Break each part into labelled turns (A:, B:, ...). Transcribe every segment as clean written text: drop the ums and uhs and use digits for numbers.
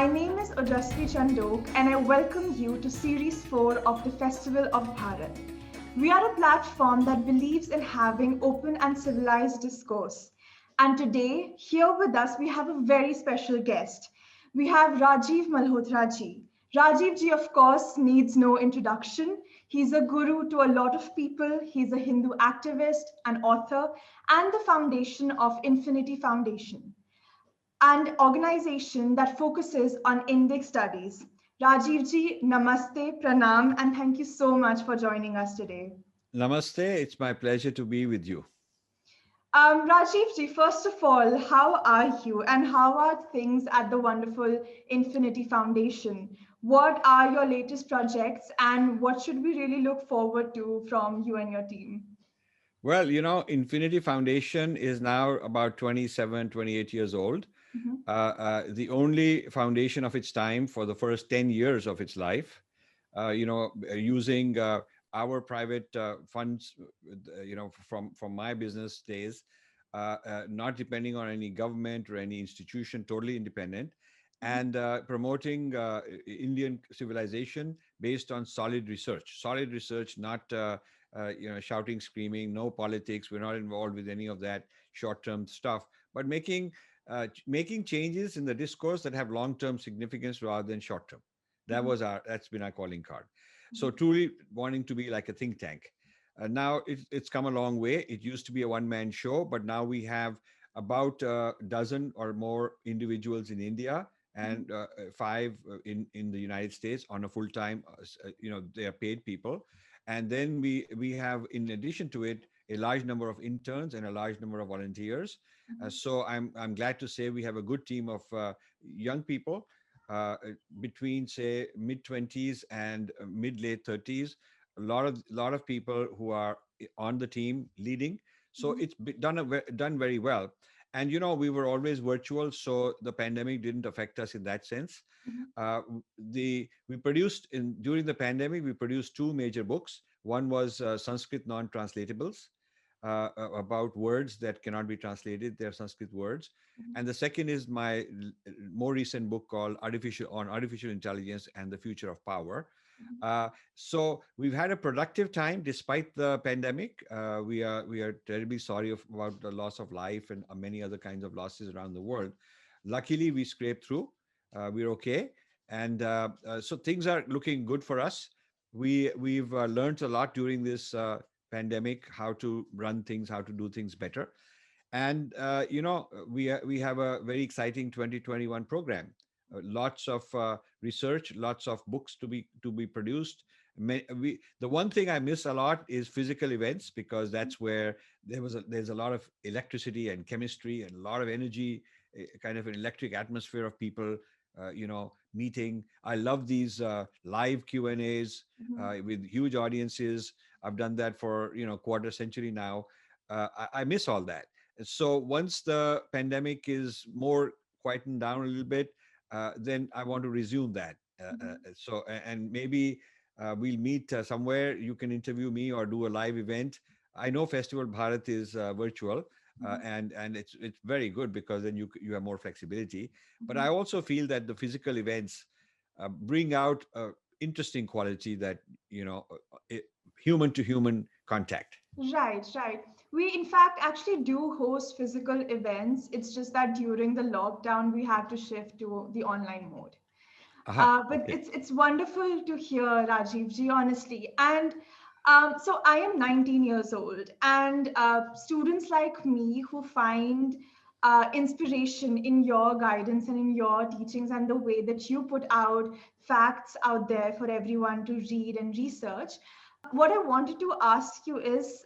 A: My name is Ojasvi Chandok and I welcome you to Series 4 of the Festival of Bharat. We are a platform that believes in having open and civilized discourse. And today, here with us, we have a very special guest. We have Rajiv Malhotra ji. Rajiv ji, of course, needs no introduction. He's a guru to a lot of people. He's a Hindu activist, an author, and the foundation of Infinity Foundation, and organization that focuses on indic studies. Rajiv ji, namaste, pranam, and thank you so much for joining us today.
B: Namaste. It's my pleasure to be with you.
A: Rajiv ji, first of all, how are you and how are things at the wonderful Infinity Foundation? What are your latest projects and what should we really look forward to from you and your team?
B: Well, Infinity Foundation is now about 27, 28 years old.
A: Mhm.
B: The only foundation of its time for the first 10 years of its life, using our private funds, from my business days, not depending on any government or any institution, totally independent, and promoting Indian civilization based on solid research, not shouting, screaming, no politics. We're not involved with any of that short-term stuff, but making changes in the discourse that have long-term significance rather than short-term. That's been our calling card. So truly wanting to be like a think tank. Now it's come a long way. It used to be a one-man show, but now we have about a dozen or more individuals in India and five in the United States on a full-time. They are paid people, and then we have, in addition to it, a large number of interns and a large number of volunteers. So I'm glad to say we have a good team of young people uh, between, say, mid 20s and mid late 30s. A lot of people who are on the team leading. So
A: Mhm.
B: it's done very well. And we were always virtual, so the pandemic didn't affect us in that sense.
A: Mhm.
B: The we produced in During the pandemic, we produced two major books. One was Sanskrit non-translatables, about words that cannot be translated. They're Sanskrit words.
A: Mhm.
B: And the second is my more recent book called Artificial Intelligence and the Future of Power.
A: Mhm.
B: So we've had a productive time despite the pandemic. We are terribly sorry about the loss of life and many other kinds of losses around the world. Luckily, we scraped through. We're okay, and so things are looking good for us. We've learned a lot during this pandemic, how to run things, how to do things better. And we have a very exciting 2021 program. Lots of research, lots of books to be produced. The one thing I miss a lot is physical events, because that's where there's a lot of electricity and chemistry and a lot of energy, kind of an electric atmosphere of people meeting. I love these live Q&As
A: Mhm.
B: with huge audiences. I've done that for quarter century now. I miss all that. So once the pandemic is more quietened down a little bit, then I want to resume that.
A: Mhm.
B: And maybe we'll meet somewhere. You can interview me or do a live event. I know Festival Bharat is virtual,
A: Mhm.
B: and it's very good, because then you have more flexibility. But I
A: Mhm.
B: also feel that the physical events bring out interesting quality, that it, human to human contact.
A: Right, right. We, in fact, actually do host physical events. It's just that during the lockdown, we had to shift to the online mode.
B: Aha,
A: But
B: okay.
A: it's wonderful to hear, Rajiv ji, honestly. And so I am 19 years old, and students like me who find inspiration in your guidance and in your teachings and the way that you put out facts out there for everyone to read and research. What I wanted to ask you is,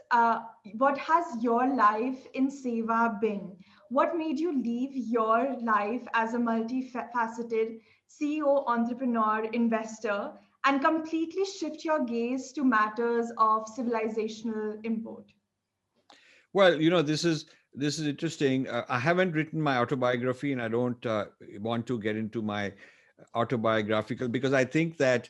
A: what has your life in Seva been? What made you leave your life as a multifaceted CEO, entrepreneur, investor, and completely shift your gaze to matters of civilizational import?
B: Well, this is interesting. I haven't written my autobiography, and I don't want to get into my autobiographical, because I think that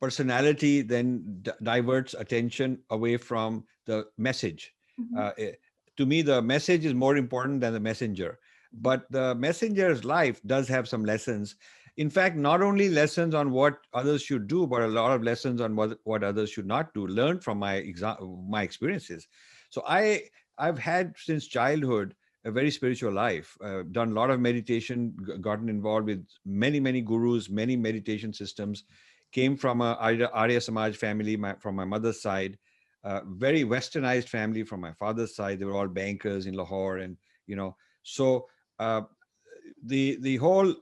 B: personality then diverts attention away from the message.
A: Mhm.
B: Uh, eh, to me, the message is more important than the messenger. But the messenger's life does have some lessons, In fact, not only lessons on what others should do, but a lot of lessons on what others should not do, learned from my experiences. So I've had since childhood a very spiritual life, done a lot of meditation, gotten involved with many gurus, many meditation systems, came from a Arya Samaj family, from my mother's side, very westernized family from my father's side. They were all bankers in Lahore, and you know, so uh, the whole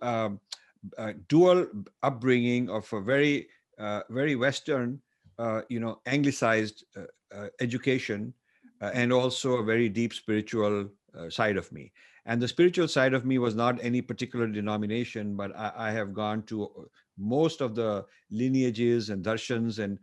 B: dual upbringing of a very Western, anglicized education, and also a very deep spiritual side of me. And the spiritual side of me was not any particular denomination, but I have gone to most of the lineages and darshans, and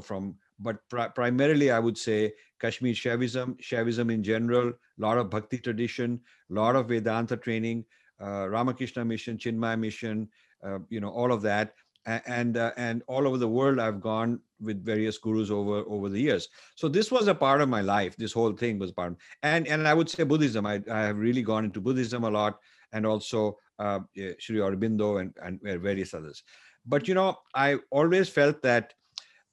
B: from, but primarily I would say Kashmir Shaivism in general, a lot of bhakti tradition, a lot of Vedanta training, Ramakrishna Mission, Chinmaya Mission, all of that. And all over the world, I've gone with various gurus over the years. So this was a part of my life. This whole thing was part of, and I would say Buddhism. I have really gone into Buddhism a lot, and also Sri Aurobindo and various others. But I always felt that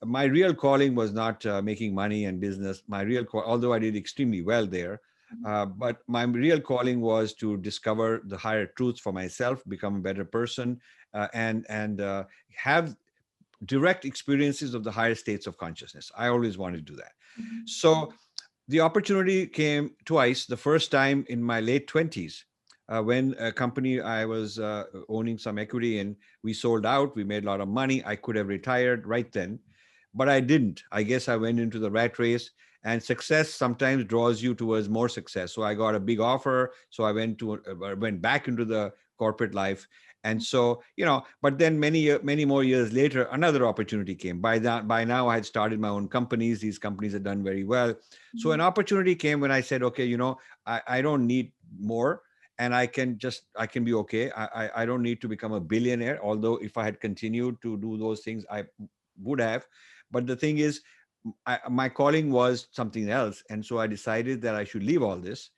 B: my real calling was not making money and business. My real although I did extremely well there, but my real calling was to discover the higher truths for myself, become a better person, and have direct experiences of the higher states of consciousness. I always wanted to do that. So the opportunity came twice. The first time in my late 20s, when a company I was owning some equity in, we sold out, we made a lot of money. I could have retired right then, but I didn't. I guess I went into the rat race, and success sometimes draws you towards more success. So I got a big offer. So I went back into the corporate life. And so, but then many more years later, another opportunity came. By now I had started my own companies. These companies had done very well. So an opportunity came when I said, okay, I don't need more, and I can be okay. I don't need to become a billionaire. Although if I had continued to do those things, I would have. But the thing is, my calling was something else. And so I decided that I should leave all this.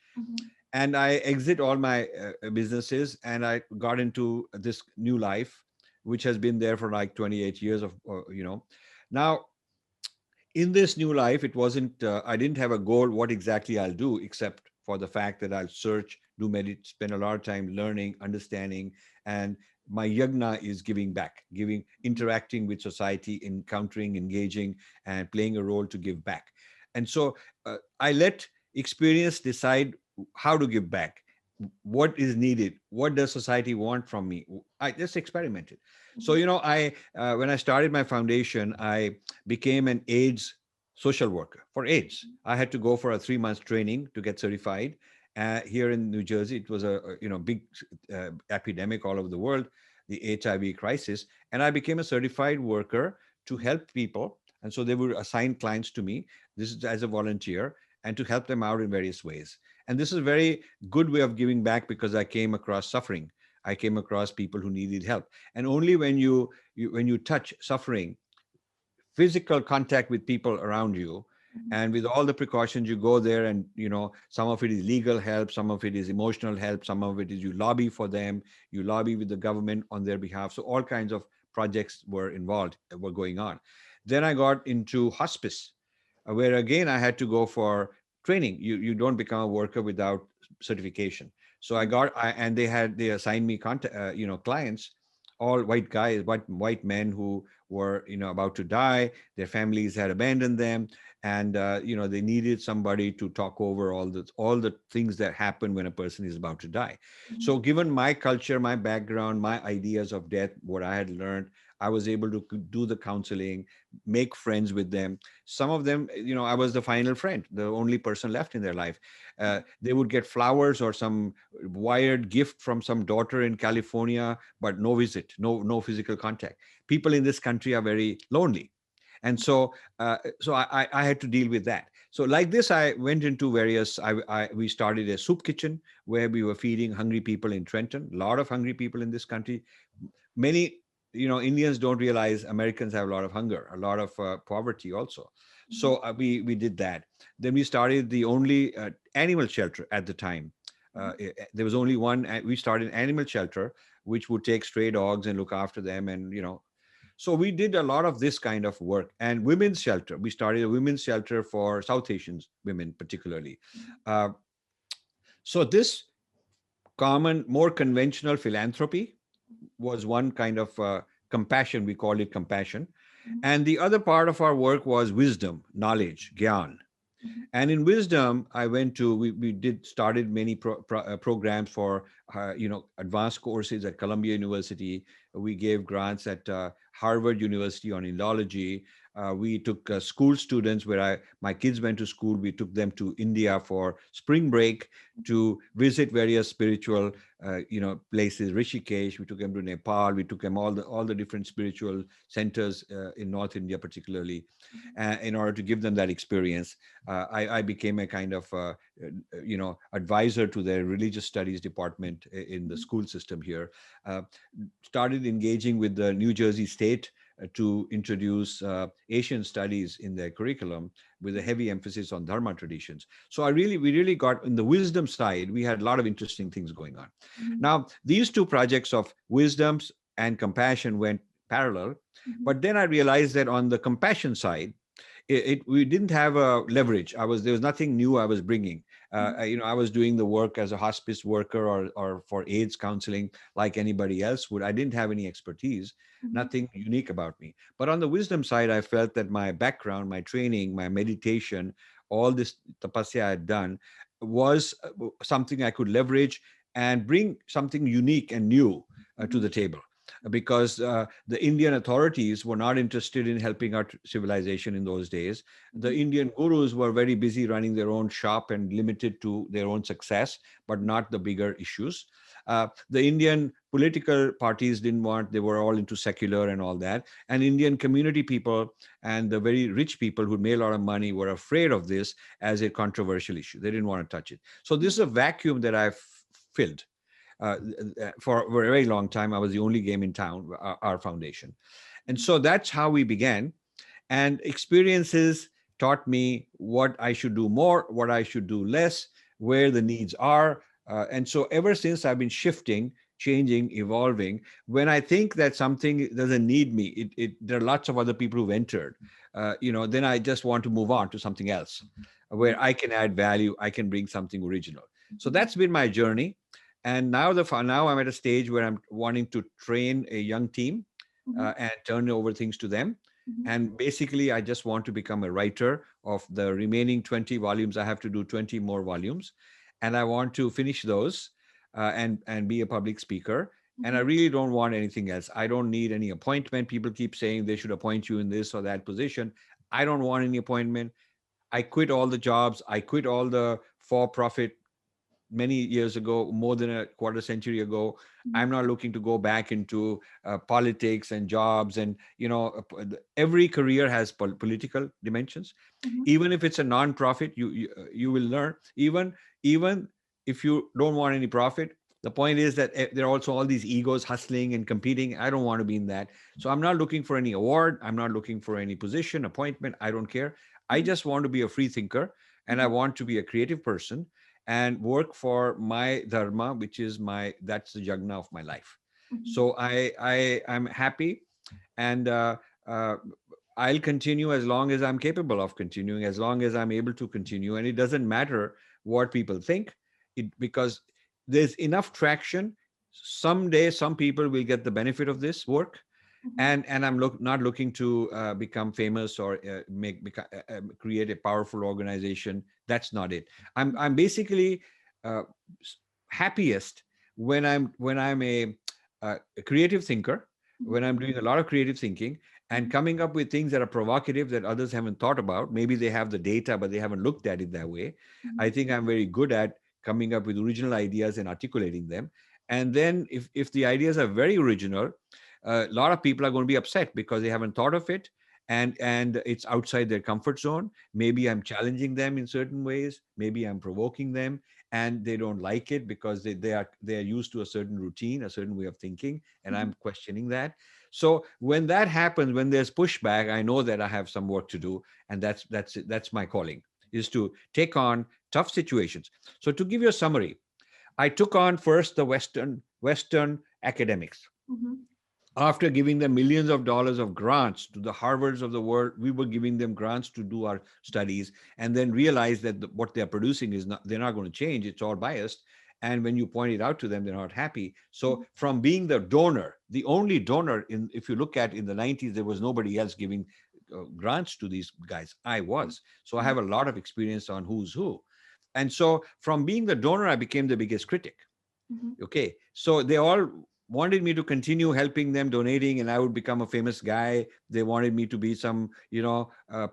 B: And I exit all my businesses, and I got into this new life, which has been there for like 28 years Now, in this new life, it wasn't, I didn't have a goal, what exactly I'll do, except for the fact that I'll search, spend a lot of time learning, understanding. And my yagna is giving back, interacting with society, encountering, engaging, and playing a role to give back. And so I let experience decide how to give back, what is needed, what does society want from me. I just experimented. So I when I started my foundation, I became an AIDS social worker for AIDS. I had to go for a 3 months training to get certified. Here in New Jersey, it was a big epidemic all over the world, the HIV crisis, and I became a certified worker to help people. And so they would assign clients to me. This is as a volunteer, and to help them out in various ways. And this is a very good way of giving back, because I came across suffering. I came across people who needed help. And only when you touch suffering, physical contact with people around you, and with all the precautions, you go there, and some of it is legal help, some of it is emotional help, some of it is you lobby for them, you lobby with the government on their behalf. So all kinds of projects were going on. Then I got into hospice, where again I had to go for training. You don't become a worker without certification. So and they assigned me clients, all white guys, white men who were about to die. Their families had abandoned them, and they needed somebody to talk over all the things that happen when a person is about to die. So given my culture, my background, my ideas of death, what I had learned, I was able to do the counseling, make friends with them. Some of them, I was the final friend, the only person left in their life. They would get flowers or some wired gift from some daughter in California, but no visit, no physical contact. People in this country are very lonely. And so I had to deal with that. So like this, I went into we started a soup kitchen where we were feeding hungry people in Trenton, a lot of hungry people in this country. Many, Indians don't realize Americans have a lot of hunger, a lot of poverty also. So we did that. Then we started the only animal shelter at the time. There was only one. We started an animal shelter which would take stray dogs and look after them. And, so we did a lot of this kind of work. And women's shelter. We started a women's shelter for South Asian women, particularly. Uh, so this common, more conventional philanthropy was one kind of compassion. We called it compassion. And the other part of our work was wisdom, knowledge, gyan. And in wisdom, I went to, we did started many programs for, advanced courses at Columbia University. We gave grants at Harvard University on Indology. We took school students where my kids went to school. We took them to India for spring break to visit various spiritual, places. Rishikesh. We took them to Nepal. We took them all the different spiritual centers in North India, particularly, in order to give them that experience. I became a kind of, advisor to their religious studies department in the school system here. Started engaging with the New Jersey State to introduce Asian studies in their curriculum with a heavy emphasis on Dharma traditions. So we really got in the wisdom side, we had a lot of interesting things going on. Now, these two projects of wisdoms and compassion went parallel, but then I realized that on the compassion side, we didn't have a leverage. There was nothing new I was bringing. I was doing the work as a hospice worker or for AIDS counseling like anybody else would. I didn't have any expertise, nothing unique about me. But on the wisdom side, I felt that my background, my training, my meditation, all this tapasya I had done was something I could leverage and bring something unique and new to the table. Because the Indian authorities were not interested in helping our civilization in those days. The Indian gurus were very busy running their own shop and limited to their own success, but not the bigger issues. The Indian political parties they were all into secular and all that. And Indian community people and the very rich people who made a lot of money were afraid of this as a controversial issue. They didn't want to touch it. So this is a vacuum that I've filled. For a very long time. I was the only game in town, our foundation. And so that's how we began. And experiences taught me what I should do more, what I should do less, where the needs are. And so ever since I've been shifting, changing, evolving. When I think that something doesn't need me, there are lots of other people who've entered, then I just want to move on to something else where I can add value, I can bring something original. So that's been my journey. And now I'm at a stage where I'm wanting to train a young team and turn over things to them. And basically, I just want to become a writer of the remaining 20 volumes. I have to do 20 more volumes. And I want to finish those and be a public speaker. And I really don't want anything else. I don't need any appointment. People keep saying they should appoint you in this or that position. I don't want any appointment. I quit all the jobs. I quit all the for-profit many years ago, more than a quarter century ago. I'm not looking to go back into politics and jobs. And, every career has political dimensions. Even if it's a non-profit, you will learn. Even if you don't want any profit, the point is that there are also all these egos hustling and competing. I don't want to be in that. So I'm not looking for any award. I'm not looking for any position, appointment. I don't care. I just want to be a free thinker, and I want to be a creative person and work for my dharma, which is that's the jagna of my life. So I'm happy, and I'll continue as long as I'm capable of continuing, as long as I'm able to continue. And it doesn't matter what people think, because there's enough traction. Someday, some people will get the benefit of this work. And I'm not looking to become famous or create a powerful organization. That's not it. I'm basically happiest when I'm a creative thinker, when I'm doing a lot of creative thinking and coming up with things that are provocative that others haven't thought about. Maybe they have the data, but they haven't looked at it that way. I think I'm very good at coming up with original ideas and articulating them. And then if the ideas are very original, a lot of people are going to be upset because they haven't thought of it, and it's outside their comfort zone. Maybe I'm challenging them in certain ways, maybe I'm provoking them, and they don't like it because they are used to a certain routine, a certain way of thinking, and I'm questioning that. So when that happens, when there's pushback, I know that I have some work to do, and that's my calling, is to take on tough situations. So to give you a summary, I took on first the Western academics.
A: Mhm.
B: After giving them millions of dollars of grants to the Harvards of the world, we were giving them grants to do our studies, and then realized that what they're producing is not, they're not going to change. It's all biased. And when you point it out to them, they're not happy. So
A: Mhm.
B: from being the donor, the only donor in, if you look at in the 90s, there was nobody else giving grants to these guys. I was. So I
A: Mhm.
B: have a lot of experience on who's who. And so from being the donor, I became the biggest critic.
A: Mhm.
B: Okay, so they all wanted me to continue helping them, donating, and I would become a famous guy. They wanted me to be some,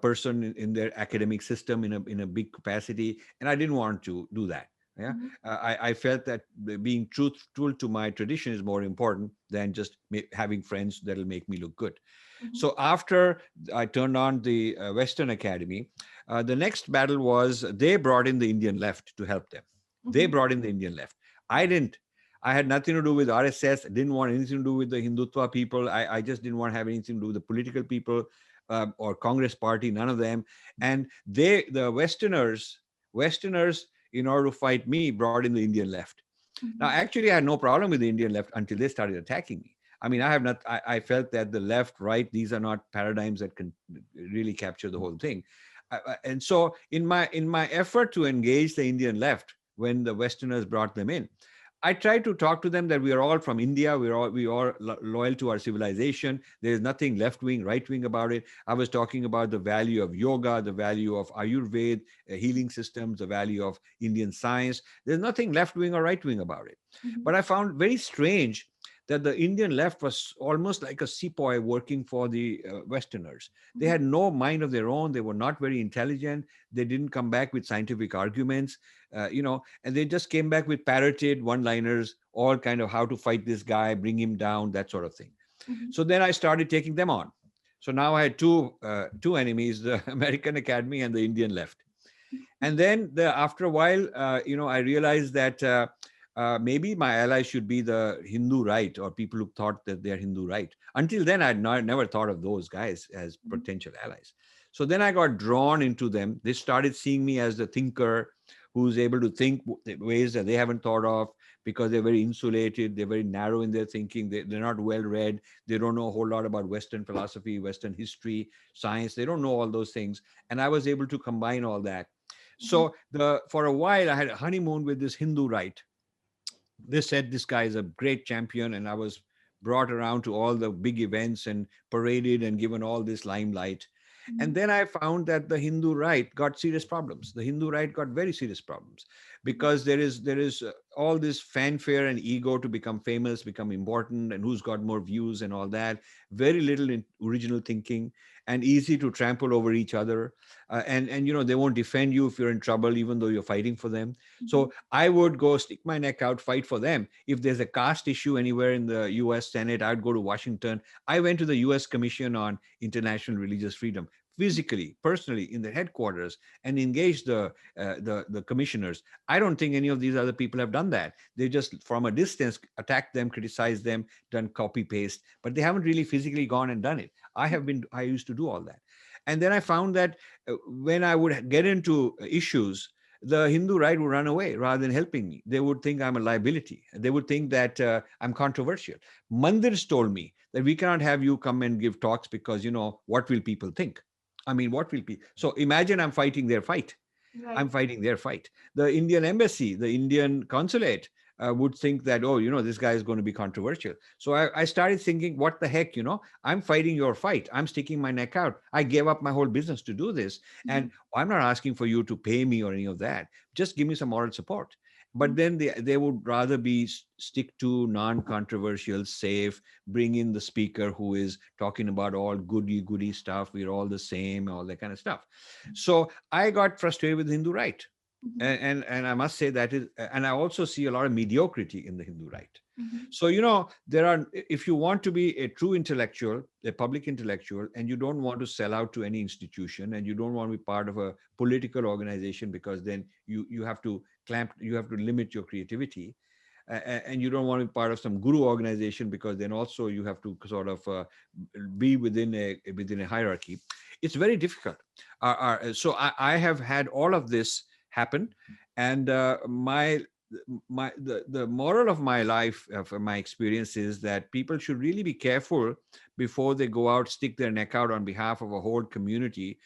B: person in their academic system in a big capacity, and I didn't want to do that. Yeah,
A: Mhm.
B: I felt that being truthful to my tradition is more important than just having friends that'll make me look good.
A: Mhm.
B: So after I turned on the Western Academy, the next battle was they brought in the Indian left to help them. They
A: Mhm.
B: brought in the Indian left. I didn't. I had nothing to do with RSS. Didn't want anything to do with the Hindutva people. I just didn't want to have anything to do with the political people or Congress party. None of them. And the Westerners, in order to fight me, brought in the Indian left. Now,
A: Mhm.
B: actually, I had no problem with the Indian left until they started attacking me. I mean, I have not. I felt that the left, right, these are not paradigms that can really capture the whole thing. And so, in my effort to engage the Indian left, when the Westerners brought them in, I tried to talk to them that we are all from India. We are loyal to our civilization. There is nothing left wing, right wing about it. I was talking about the value of yoga, the value of Ayurveda, healing systems, the value of Indian science. There's nothing left wing or right wing about it. But
A: Mhm.
B: I found very strange that the Indian left was almost like a sepoy working for the Westerners. They
A: Mhm.
B: had no mind of their own. They were not very intelligent. They didn't come back with scientific arguments, and they just came back with parroted one-liners, all kind of how to fight this guy, bring him down, that sort of thing.
A: Mhm.
B: So then I started taking them on. So now I had two enemies: the American Academy and the Indian left. And then after a while, I realized that maybe my allies should be the Hindu right, or people who thought that they're Hindu right. Until then, I'd never thought of those guys as
A: Mhm.
B: potential allies. So then I got drawn into them. They started seeing me as the thinker who's able to think ways that they haven't thought of, because they're very insulated, they're very narrow in their thinking, they're not well read, they don't know a whole lot about Western philosophy, Western history, science, they don't know all those things. And I was able to combine all that.
A: Mhm.
B: So for a while, I had a honeymoon with this Hindu right. They said this guy is a great champion, and I was brought around to all the big events and paraded and given all this limelight. And
A: Mhm.
B: then I found that the Hindu right got serious problems. The Hindu right got very serious problems,
A: Mhm.
B: because there is all this fanfare and ego to become famous, become important, and who's got more views and all that. Very little original thinking, and easy to trample over each other. And they won't defend you if you're in trouble, even though you're fighting for them.
A: Mhm.
B: So I would go stick my neck out, fight for them. If there's a caste issue anywhere in the US Senate, I'd go to Washington. I went to the US Commission on International Religious Freedom physically, personally, in the headquarters, and engaged the commissioners. I don't think any of these other people have done that. They just from a distance attacked them, criticized them, done copy paste, but they haven't really physically gone and done it. I used to do all that. And then I found that when I would get into issues, the Hindu right would run away rather than helping me. They would think I'm a liability. They would think that I'm controversial. Mandirs told me that we cannot have you come and give talks because, what will people think? I mean, what will people? So imagine I'm fighting their fight. I'm
A: Right.
B: fighting their fight. The Indian embassy, the Indian consulate would think that, oh, this guy is going to be controversial. So I started thinking, what the heck, I'm fighting your fight. I'm sticking my neck out. I gave up my whole business to do this. And
A: Mhm.
B: I'm not asking for you to pay me or any of that. Just give me some moral support. But
A: Mhm.
B: then they would rather be stick to non-controversial, safe, bring in the speaker who is talking about all goody stuff. We're all the same, all that kind of stuff. So I got frustrated with the Hindu right.
A: Mhm.
B: And I must say that is, and I also see a lot of mediocrity in the Hindu right.
A: Mhm.
B: So, there are, if you want to be a true intellectual, a public intellectual, and you don't want to sell out to any institution, and you don't want to be part of a political organization, because then you have to you have to limit your creativity, and you don't want to be part of some guru organization, because then also you have to sort of be within a hierarchy. It's very difficult. So I have had all of this happen, and my the moral of my life, from my experience, is that people should really be careful before they go out, stick their neck out on behalf of a whole community.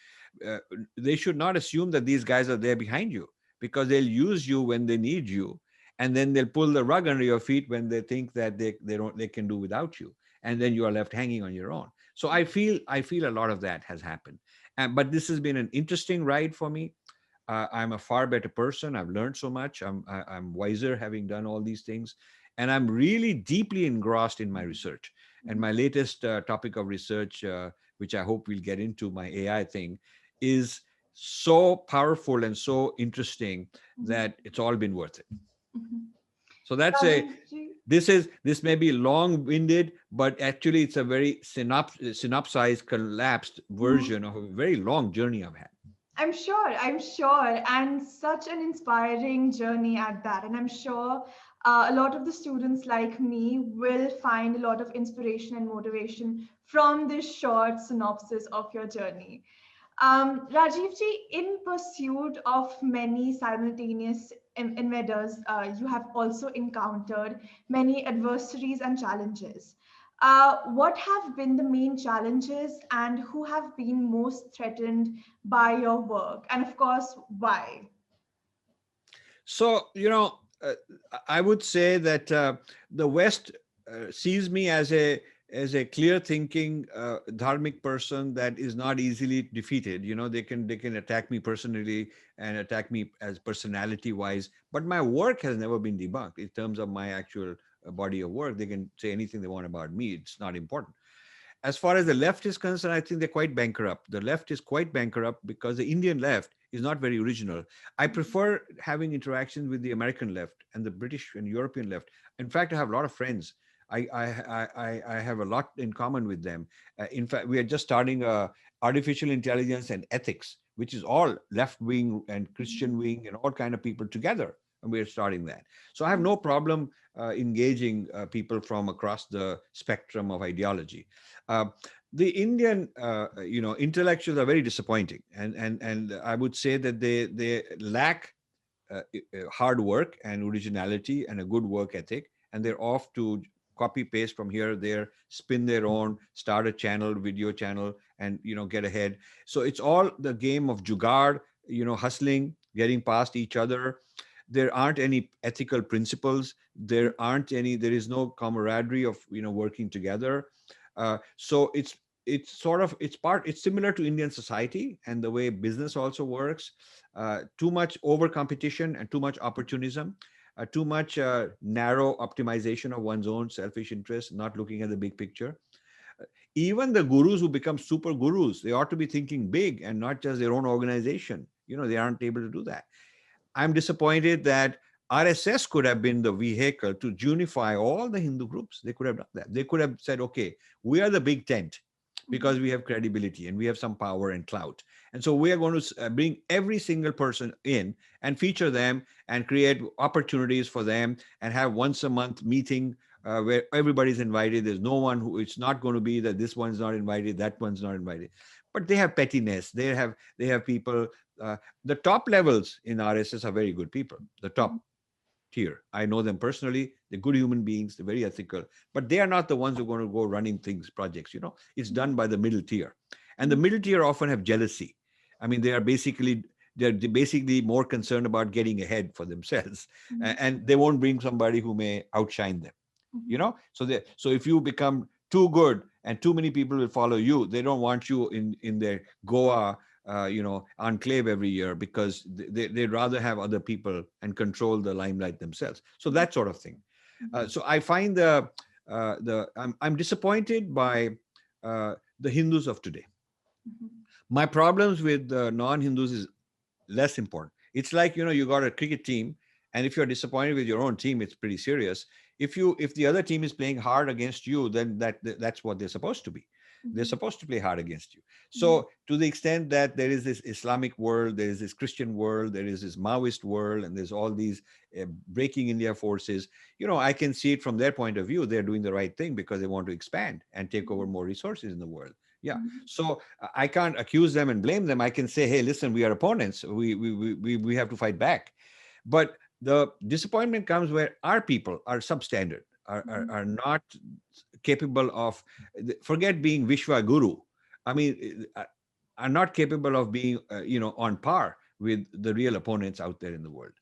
B: uh, they should not assume that these guys are there behind you, because they'll use you when they need you, and then they'll pull the rug under your feet when they think that they can do without you, and then you are left hanging on your own. So I feel a lot of that has happened. But this has been an interesting ride for me. I'm a far better person. I've learned so much. I'm wiser having done all these things, and I'm really deeply engrossed in my research. And my latest topic of research, which I hope we'll get into, my AI thing, is so powerful and so interesting
A: Mhm.
B: that it's all been worth it.
A: Mhm.
B: So that's a
A: Rajiv ji,
B: this may be long-winded, but actually it's a very synopsized, collapsed
A: mhm.
B: version of a very long journey I've had.
A: I'm sure, and such an inspiring journey at that. And I'm sure a lot of the students like me will find a lot of inspiration and motivation from this short synopsis of your journey. Rajiv ji, in pursuit of many simultaneous endeavors, you have also encountered many adversaries and challenges. What have been the main challenges and who have been most threatened by your work? And of course, why?
B: So, I would say that the West sees me as a clear thinking dharmic person that is not easily defeated. They can attack me personally and attack me as personality wise, but my work has never been debunked in terms of my actual body of work. They can say anything they want about me. It's not important. As far as the left is concerned, I think they're quite bankrupt. The left is quite bankrupt because the Indian left is not very original. I prefer having interactions with the American left and the British and European left. In fact, I have a lot of friends. I have a lot in common with them. In fact, we are just starting artificial intelligence and ethics, which is all left wing and Christian wing and all kind of people together, and we are starting that. So I have no problem engaging people from across the spectrum of ideology. uh, the Indian, intellectuals are very disappointing, and I would say that they lack hard work and originality and a good work ethic, and they're off to copy paste from here there, spin their own, start a channel, video channel, and get ahead. So it's all the game of jugaad, hustling, getting past each other. There aren't any ethical principles. There is no camaraderie of working together. So it's similar to Indian society and the way business also works. Too much over competition and too much opportunism, too much narrow optimization of one's own selfish interests, not looking at the big picture. Even the gurus who become super gurus, they ought to be thinking big and not just their own organization. They aren't able to do that. I'm disappointed that RSS could have been the vehicle to unify all the Hindu groups. They could have done that. They could have said, okay, we are the big tent because we have credibility and we have some power and clout. And so we are going to bring every single person in and feature them and create opportunities for them and have once a month meeting where everybody's invited. There's no one who, it's not going to be that this one's not invited, that one's not invited. But they have pettiness. They have people. The top levels in RSS are very good people. The top tier, I know them personally. They're good human beings. They're very ethical, but they are not the ones who are going to go running things, projects. It's done by the middle tier, and the middle tier often have jealousy. I mean, they're basically more concerned about getting ahead for themselves, and they won't bring somebody who may outshine them. So if you become too good and too many people will follow you, they don't want you in their Goa enclave every year, because they'd rather have other people and control the limelight themselves. So that sort of thing. So I find I'm disappointed by the Hindus of today. My problems with non-Hindus is less important. It's like, you got a cricket team, and if you're disappointed with your own team, it's pretty serious. If the other team is playing hard against you, then that's what they're supposed to be. They're supposed to play hard against you. So to the extent that there is this Islamic world, there is this Christian world, there is this Maoist world, and there's all these breaking India forces, I can see it from their point of view. They're doing the right thing because they want to expand and take over more resources in the world. Yeah. So I can't accuse them and blame them. I can say, hey, listen, we are opponents. We have to fight back. But The disappointment comes where our people are substandard,
A: Mhm.
B: are not capable of, forget being Vishwa Guru. I mean, are not capable of being, on par with the real opponents out there in the world.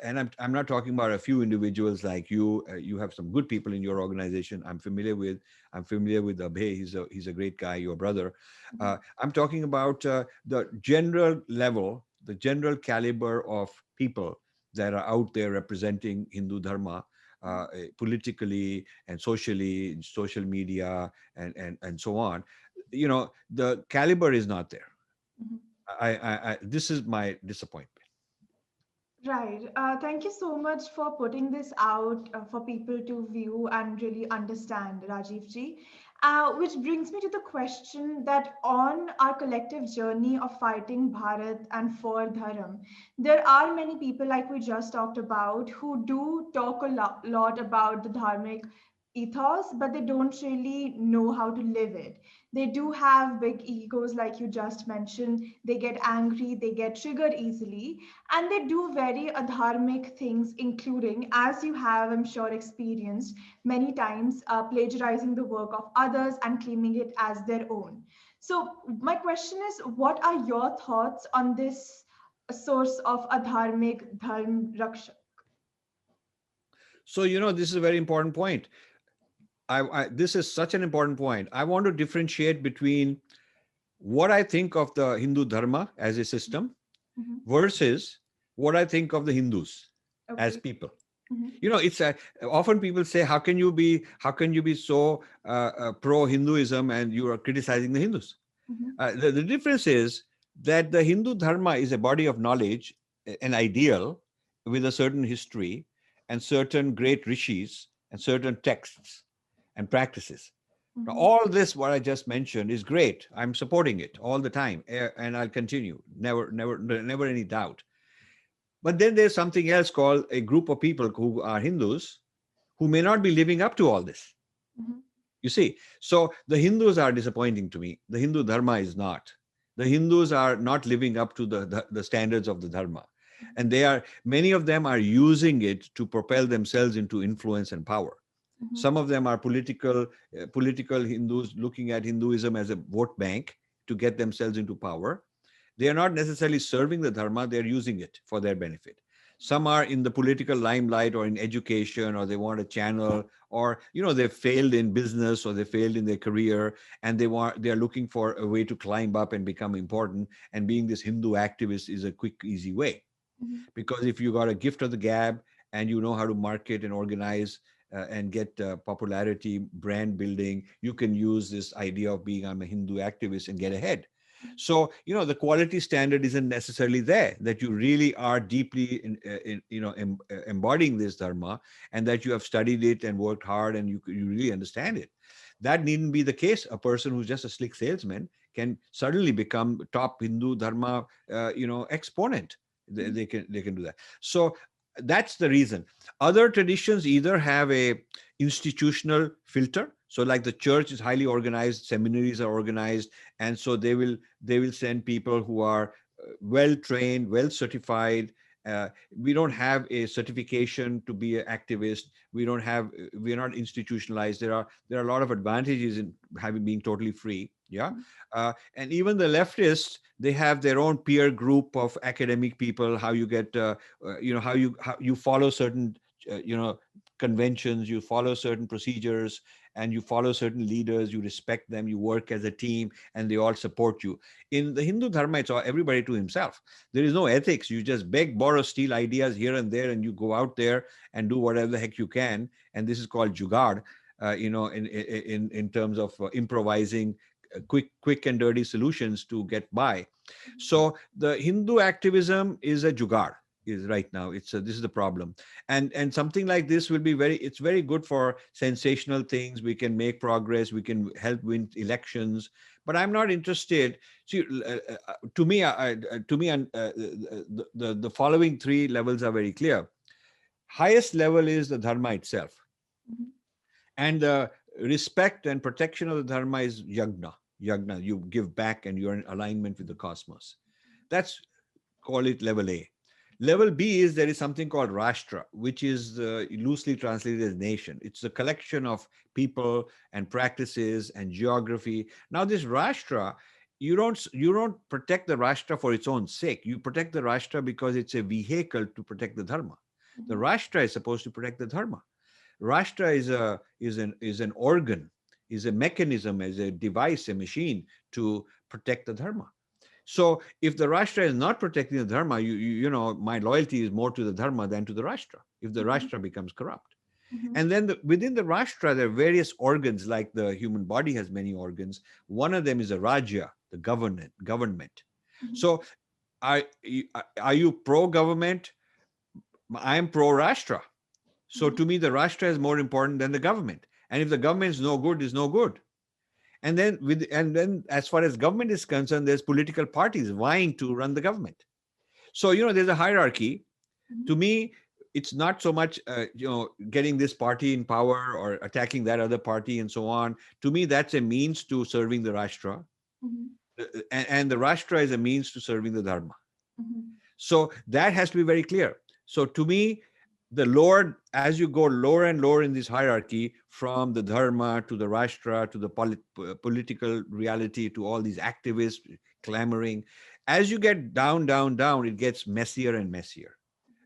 B: And I'm not talking about a few individuals like you. You have some good people in your organization. I'm familiar with Abhay. He's a great guy, your brother.
A: Mhm.
B: I'm talking about the general level, the general caliber of people that are out there representing Hindu Dharma, politically and socially, in social media, and so on. The caliber is not there.
A: Mhm.
B: This is my disappointment.
A: Right. Thank you so much for putting this out for people to view and really understand, Rajiv ji. Which brings me to the question that on our collective journey of fighting Bharat and for Dharam, there are many people, like we just talked about, who do talk a lot about the dharmic ethos, but they don't really know how to live it. They do have big egos, like you just mentioned. They get angry, they get triggered easily, and they do very adharmic things, including, as you have, I'm sure, experienced many times, plagiarizing the work of others and claiming it as their own. So, my question is, what are your thoughts on this source of adharmic dharm raksha?
B: So, this is a very important point. This is such an important point. I want to differentiate between what I think of the Hindu Dharma as a system
A: Mhm.
B: versus what I think of the Hindus as
A: Okay.
B: people.
A: Mhm.
B: It's often people say, how can you be so pro Hinduism and you are criticizing the Hindus?
A: Mhm.
B: The difference is that the Hindu Dharma is a body of knowledge, an ideal with a certain history and certain great rishis and certain texts and practices. Now,
A: Mhm.
B: all this, what I just mentioned, is great. I'm supporting it all the time, and I'll continue. Never any doubt. But then there's something else called a group of people who are Hindus who may not be living up to all this.
A: Mhm.
B: You see, so the Hindus are disappointing to me. The Hindu Dharma is not. The Hindus are not living up to the standards of the Dharma. And many of them are using it to propel themselves into influence and power.
A: Mhm.
B: Some of them are political Hindus looking at Hinduism as a vote bank to get themselves into power. They are not necessarily serving the Dharma, they're using it for their benefit. Some are in the political limelight or in education, or they want a channel, or they failed in business or they failed in their career, and they're looking for a way to climb up and become important. And being this Hindu activist is a quick, easy way,
A: Mhm.
B: because if you got a gift of the gab and you know how to market and organize and get popularity, brand building, you can use this idea of being, I'm a Hindu activist, and get ahead. So the quality standard isn't necessarily there, that you really are deeply embodying this Dharma, and that you have studied it and worked hard and you really understand it. That needn't be the case. A person who's just a slick salesman can suddenly become top Hindu Dharma exponent. They can do that. So that's the reason. Other traditions either have a institutional filter, so like the church is highly organized, seminaries are organized, and so they will send people who are well trained, well certified. We don't have a certification to be an activist. We're not institutionalized. There are a lot of advantages in having being totally free. Yeah. And even the leftists, they have their own peer group of academic people. How you get how you follow certain conventions, you follow certain procedures, and you follow certain leaders, you respect them, you work as a team, and they all support you. In the Hindu Dharma, it's all everybody to himself. There is no ethics. You just beg, borrow, steal ideas here and there, and you go out there and do whatever the heck you can. And this is called jugaad, in terms of improvising quick and dirty solutions to get by. So the Hindu activism is a jugaad, is right now. This is the problem. And something like this will be it's very good for sensational things. We can make progress, we can help win elections, but I'm not interested. See, to me, the following three levels are very clear. Highest level is the Dharma itself,
A: Mhm.
B: and the respect and protection of the Dharma is yagna. You give back and you're in alignment with the cosmos. That's, call it level A. Level B is there is something called Rashtra, which is loosely translated as nation. It's a collection of people and practices and geography. Now, this Rashtra, you don't protect the Rashtra for its own sake. You protect the Rashtra because it's a vehicle to protect the Dharma. The
A: Mhm,
B: Rashtra is supposed to protect the Dharma. Rashtra is an organ, is a mechanism, is a device, a machine to protect the Dharma. So if the Rashtra is not protecting the Dharma, my loyalty is more to the Dharma than to the Rashtra, if the
A: mhm,
B: Rashtra becomes corrupt.
A: mhm,
B: And then within the Rashtra, there are various organs, like the human body has many organs. One of them is a Rajya, the government.
A: mhm,
B: So are, are you pro-government? I am pro-Rashtra. So
A: mhm,
B: to me, the Rashtra is more important than the government. And if the government is no good, is no good. And then as far as government is concerned, there's political parties vying to run the government. So there's a hierarchy.
A: mhm,
B: To me, it's not so much getting this party in power or attacking that other party and so on. To me, that's a means to serving the Rashtra,
A: mhm,
B: and the Rashtra is a means to serving the Dharma.
A: mhm,
B: So that has to be very clear. So to me, the lower, as you go lower and lower in this hierarchy, from the Dharma to the Rashtra to the political reality to all these activists clamoring, as you get down, down, down, it gets messier and messier.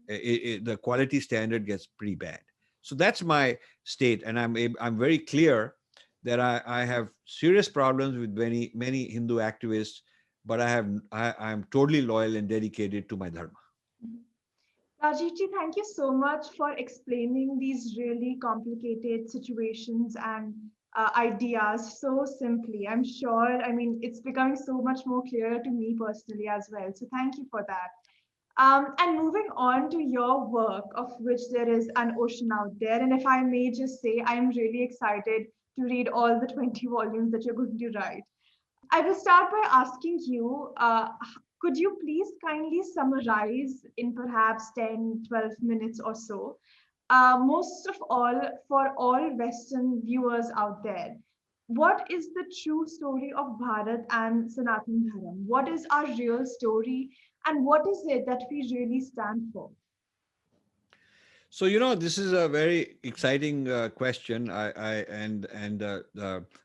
B: The quality standard gets pretty bad. So that's my state, and I'm very clear that I have serious problems with many Hindu activists, but I'm totally loyal and dedicated to my dharma.
A: mhm. Rajivji, thank you so much for explaining these really complicated situations and ideas so simply. I'm sure, I mean, it's becoming so much more clearer to me personally as well. So thank you for that. And moving on to your work, of which there is an ocean out there. And if I may just say, I'm really excited to read all the 20 volumes that you're going to write. I will start by asking you, could you please kindly summarize in perhaps 10, 12 minutes or so, most of all, for all Western viewers out there, what is the true story of Bharat and Sanatan Dharam? What is our real story, and what is it that we really stand for?
B: So this is a very exciting question.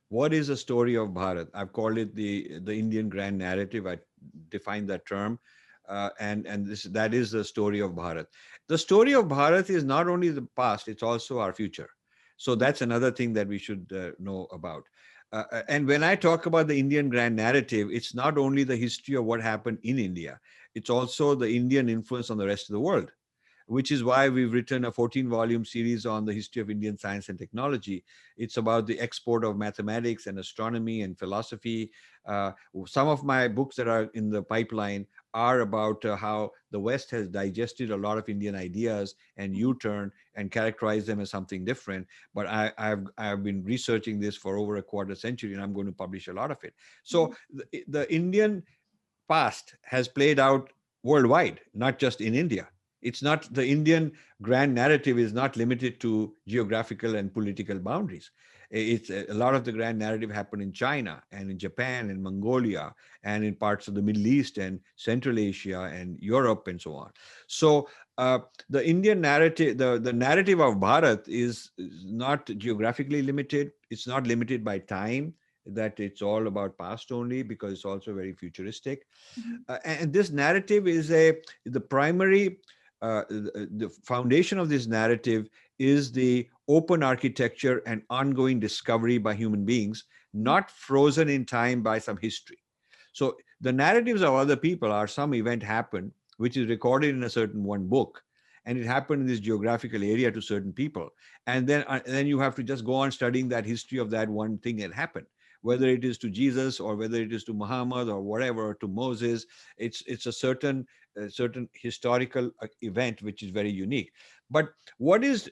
B: What is the story of Bharat? I've called it the Indian grand narrative. I defined that term, and that is the story of Bharat. The story of Bharat is not only the past; it's also our future. So that's another thing that we should know about. And when I talk about the Indian grand narrative, it's not only the history of what happened in India; it's also the Indian influence on the rest of the world, which is why we've written a 14-volume series on the history of Indian science and technology. It's about the export of mathematics and astronomy and philosophy. Uh, some of my books that are in the pipeline are about how the West has digested a lot of Indian ideas and U-turn and characterized them as something different. But I've been researching this for over a quarter century, and I'm going to publish a lot of it. So the Indian past has played out worldwide, not just in India. It's not, the Indian grand narrative is not limited to geographical and political boundaries. It's a lot of the grand narrative happened in China and in Japan and Mongolia and in parts of the Middle East and Central Asia and Europe and so on. So the Indian narrative, the narrative of Bharat is not geographically limited. It's not limited by time, that it's all about past only, because it's also very futuristic. And this narrative is the primary, the foundation of this narrative is the open architecture and ongoing discovery by human beings, not frozen in time by some history. So the narratives of other people are some event happened, which is recorded in a certain one book, and it happened in this geographical area to certain people, and then you have to just go on studying that history of that one thing that happened, whether it is to Jesus or whether it is to Muhammad or whatever, or to Moses. It's a certain historical event which is very unique. But what is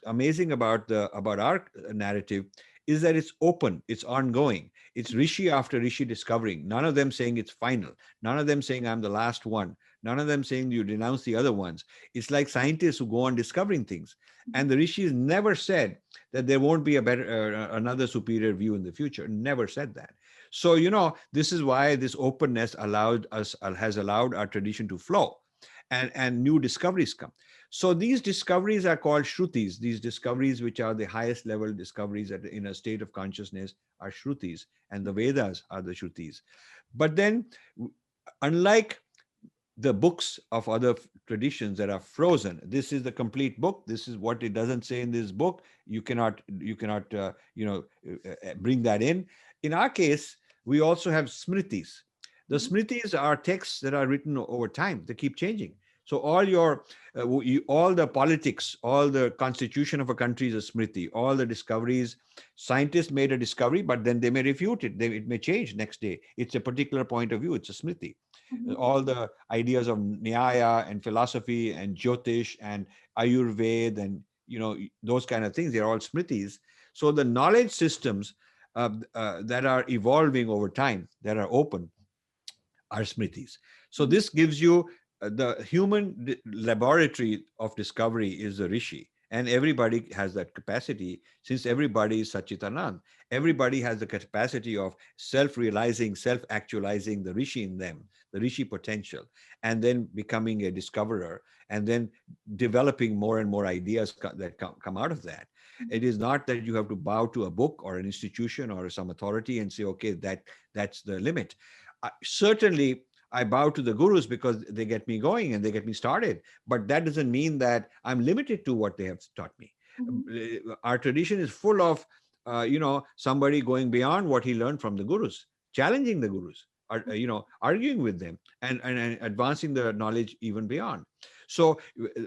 B: amazing about our narrative is that it's open, it's ongoing. It's rishi after rishi discovering, none of them saying it's final, none of them saying I'm the last one, none of them saying you denounce the other ones. It's like scientists who go on discovering things, and the rishis never said that there won't be a better another superior view in the future. Never said that. So this is why this openness allowed us has allowed our tradition to flow. and new discoveries come. So these discoveries are called shrutis. These discoveries, which are the highest level discoveries in a state of consciousness, are shrutis, and the Vedas are the shrutis. But then, unlike the books of other traditions that are frozen, this is the complete book. This is what it doesn't say in this book. You cannot bring that in our case. We also have smritis. The smritis are texts that are written over time. They keep changing. So all the politics, all the constitution of a country is a smriti. All the discoveries, scientists made a discovery, but then they may refute it. It may change next day. It's a particular point of view. It's a smriti. All the ideas of Nyaya and philosophy and Jyotish and Ayurveda and those kind of things, they're all smritis. So the knowledge systems that are evolving over time, that are open, are smritis. So this gives you the human laboratory of discovery is the rishi, and everybody has that capacity. Since everybody is Satchitanand, everybody has the capacity of self-realizing, self-actualizing the rishi in them, the rishi potential, and then becoming a discoverer, and then developing more and more ideas that come out of that. It is not that you have to bow to a book or an institution or some authority and say, okay, that's the limit. Certainly, I bow to the gurus because they get me going and they get me started. But that doesn't mean that I'm limited to what they have taught me. Our tradition is full of, somebody going beyond what he learned from the gurus, challenging the gurus, arguing with them, and advancing the knowledge even beyond. So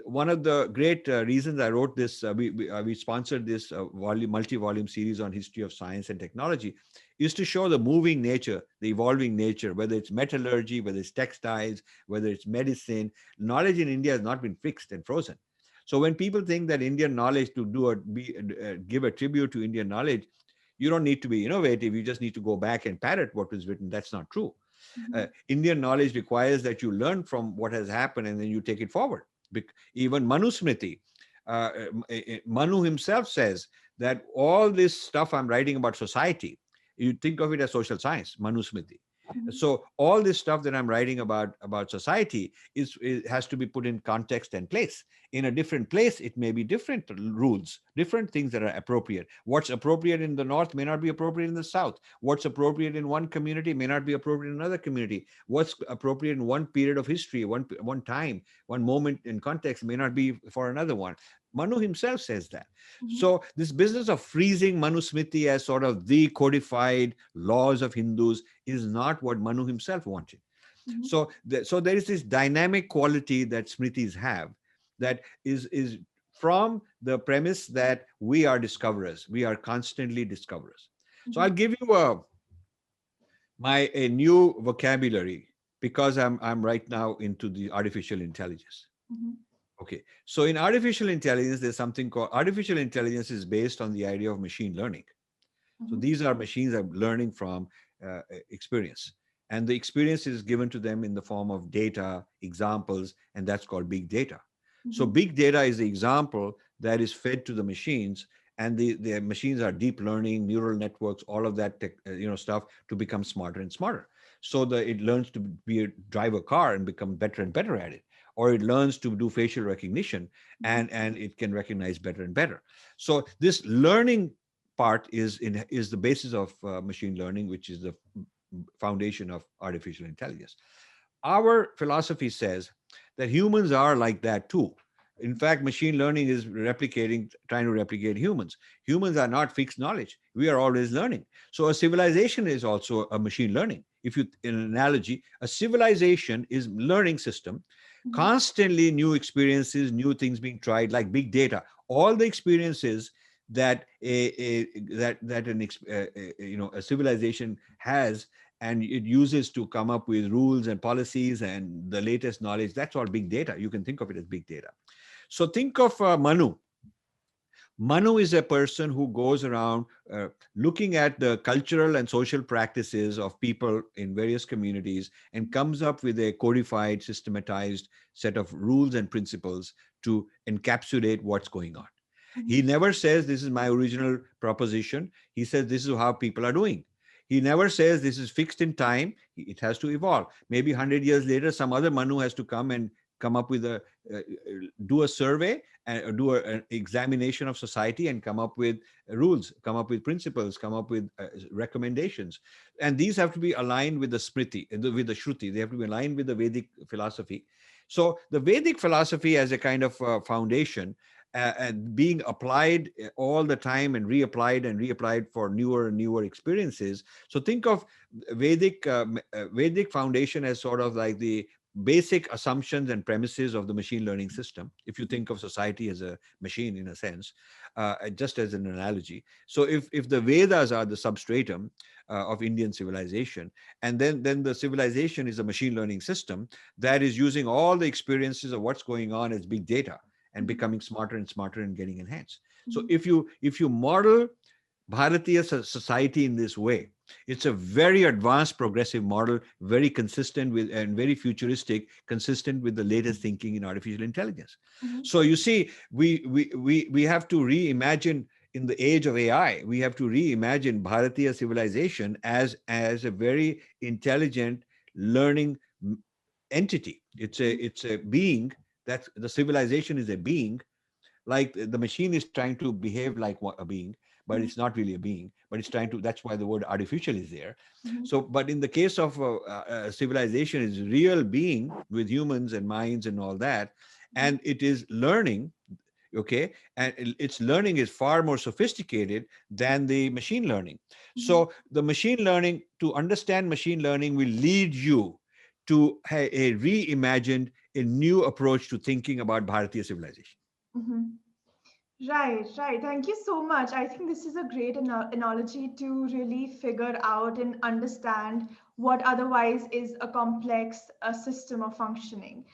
B: one of the great reasons I wrote this, we sponsored this multi-volume series on history of science and technology, is to show the moving nature, the evolving nature, whether it's metallurgy, whether it's textiles, whether it's medicine. Knowledge in India has not been fixed and frozen. So when people think that Indian knowledge, give a tribute to Indian knowledge, you don't need to be innovative. You just need to go back and parrot what was written. That's not true. Indian knowledge requires that you learn from what has happened and then you take it forward. Even Manusmriti, Manu himself says that all this stuff I'm writing about society, you think of it as social science, Manusmriti. So all this stuff that I'm writing about society it has to be put in context and place. In a different place, it may be different rules, different things that are appropriate. What's appropriate in the north may not be appropriate in the south. What's appropriate in one community may not be appropriate in another community. What's appropriate in one period of history, one time, one moment in context may not be for another one. Manu himself says that. So this business of freezing Manusmriti as sort of the codified laws of Hindus is not what Manu himself wanted. So there is this dynamic quality that Smritis have that is from the premise that we are discoverers. We are constantly discoverers. So I'll give you a new vocabulary because I'm right now into the artificial intelligence. Okay, so in artificial intelligence, there's something called artificial intelligence is based on the idea of machine learning. So these are machines that are learning from experience. And the experience is given to them in the form of data, examples, and that's called big data. So big data is the example that is fed to the machines, and the machines are deep learning, neural networks, all of that stuff to become smarter and smarter. So it learns to drive a car and become better and better at it. Or it learns to do facial recognition and it can recognize better and better. So this learning part is the basis of machine learning, which is the foundation of artificial intelligence. Our philosophy says that humans are like that too. In fact, machine learning is trying to replicate humans. Humans are not fixed knowledge. We are always learning. So a civilization is also a machine learning. If you, in an analogy, a civilization is learning system, constantly new experiences, new things being tried, like big data. All the experiences that a civilization has and it uses to come up with rules and policies and the latest knowledge, that's all big data. You can think of it as big data. So think of Manu. Manu is a person who goes around looking at the cultural and social practices of people in various communities and comes up with a codified, systematized set of rules and principles to encapsulate what's going on. He never says, this is my original proposition. He says, this is how people are doing. He never says this is fixed in time. It has to evolve. Maybe 100 years later, some other Manu has to come and come up with uh, do a survey and do an examination of society and come up with rules, come up with principles, come up with recommendations. And these have to be aligned with the smriti, with the shruti. They have to be aligned with the Vedic philosophy. So the Vedic philosophy as a kind of foundation, and being applied all the time and reapplied for newer and newer experiences. So think of Vedic foundation as sort of like the basic assumptions and premises of the machine learning system. If you think of society as a machine in a sense, just as an analogy. So if the Vedas are the substratum of Indian civilization, and then the civilization is a machine learning system that is using all the experiences of what's going on as big data and becoming smarter and smarter and getting enhanced. So if you model Bharatiya society in this way, it's a very advanced progressive model, very consistent with and very futuristic, consistent with the latest thinking in artificial intelligence. So you see, we have to reimagine in the age of AI, we have to reimagine Bharatiya civilization as a very intelligent learning entity. It's a being. That the civilization is a being, like the machine is trying to behave like a being, but it's not really a being, but it's trying to, that's why the word artificial is there. So but in the case of civilization, is real being with humans and minds and all that, and it is learning. Okay, and its learning is far more sophisticated than the machine learning. So the machine learning, to understand machine learning, will lead you to a reimagined, a new approach to thinking about Bharatiya civilization.
A: Mhm. Right, right. Thank you so much. I think this is a great analogy to really figure out and understand what otherwise is a complex system of functioning.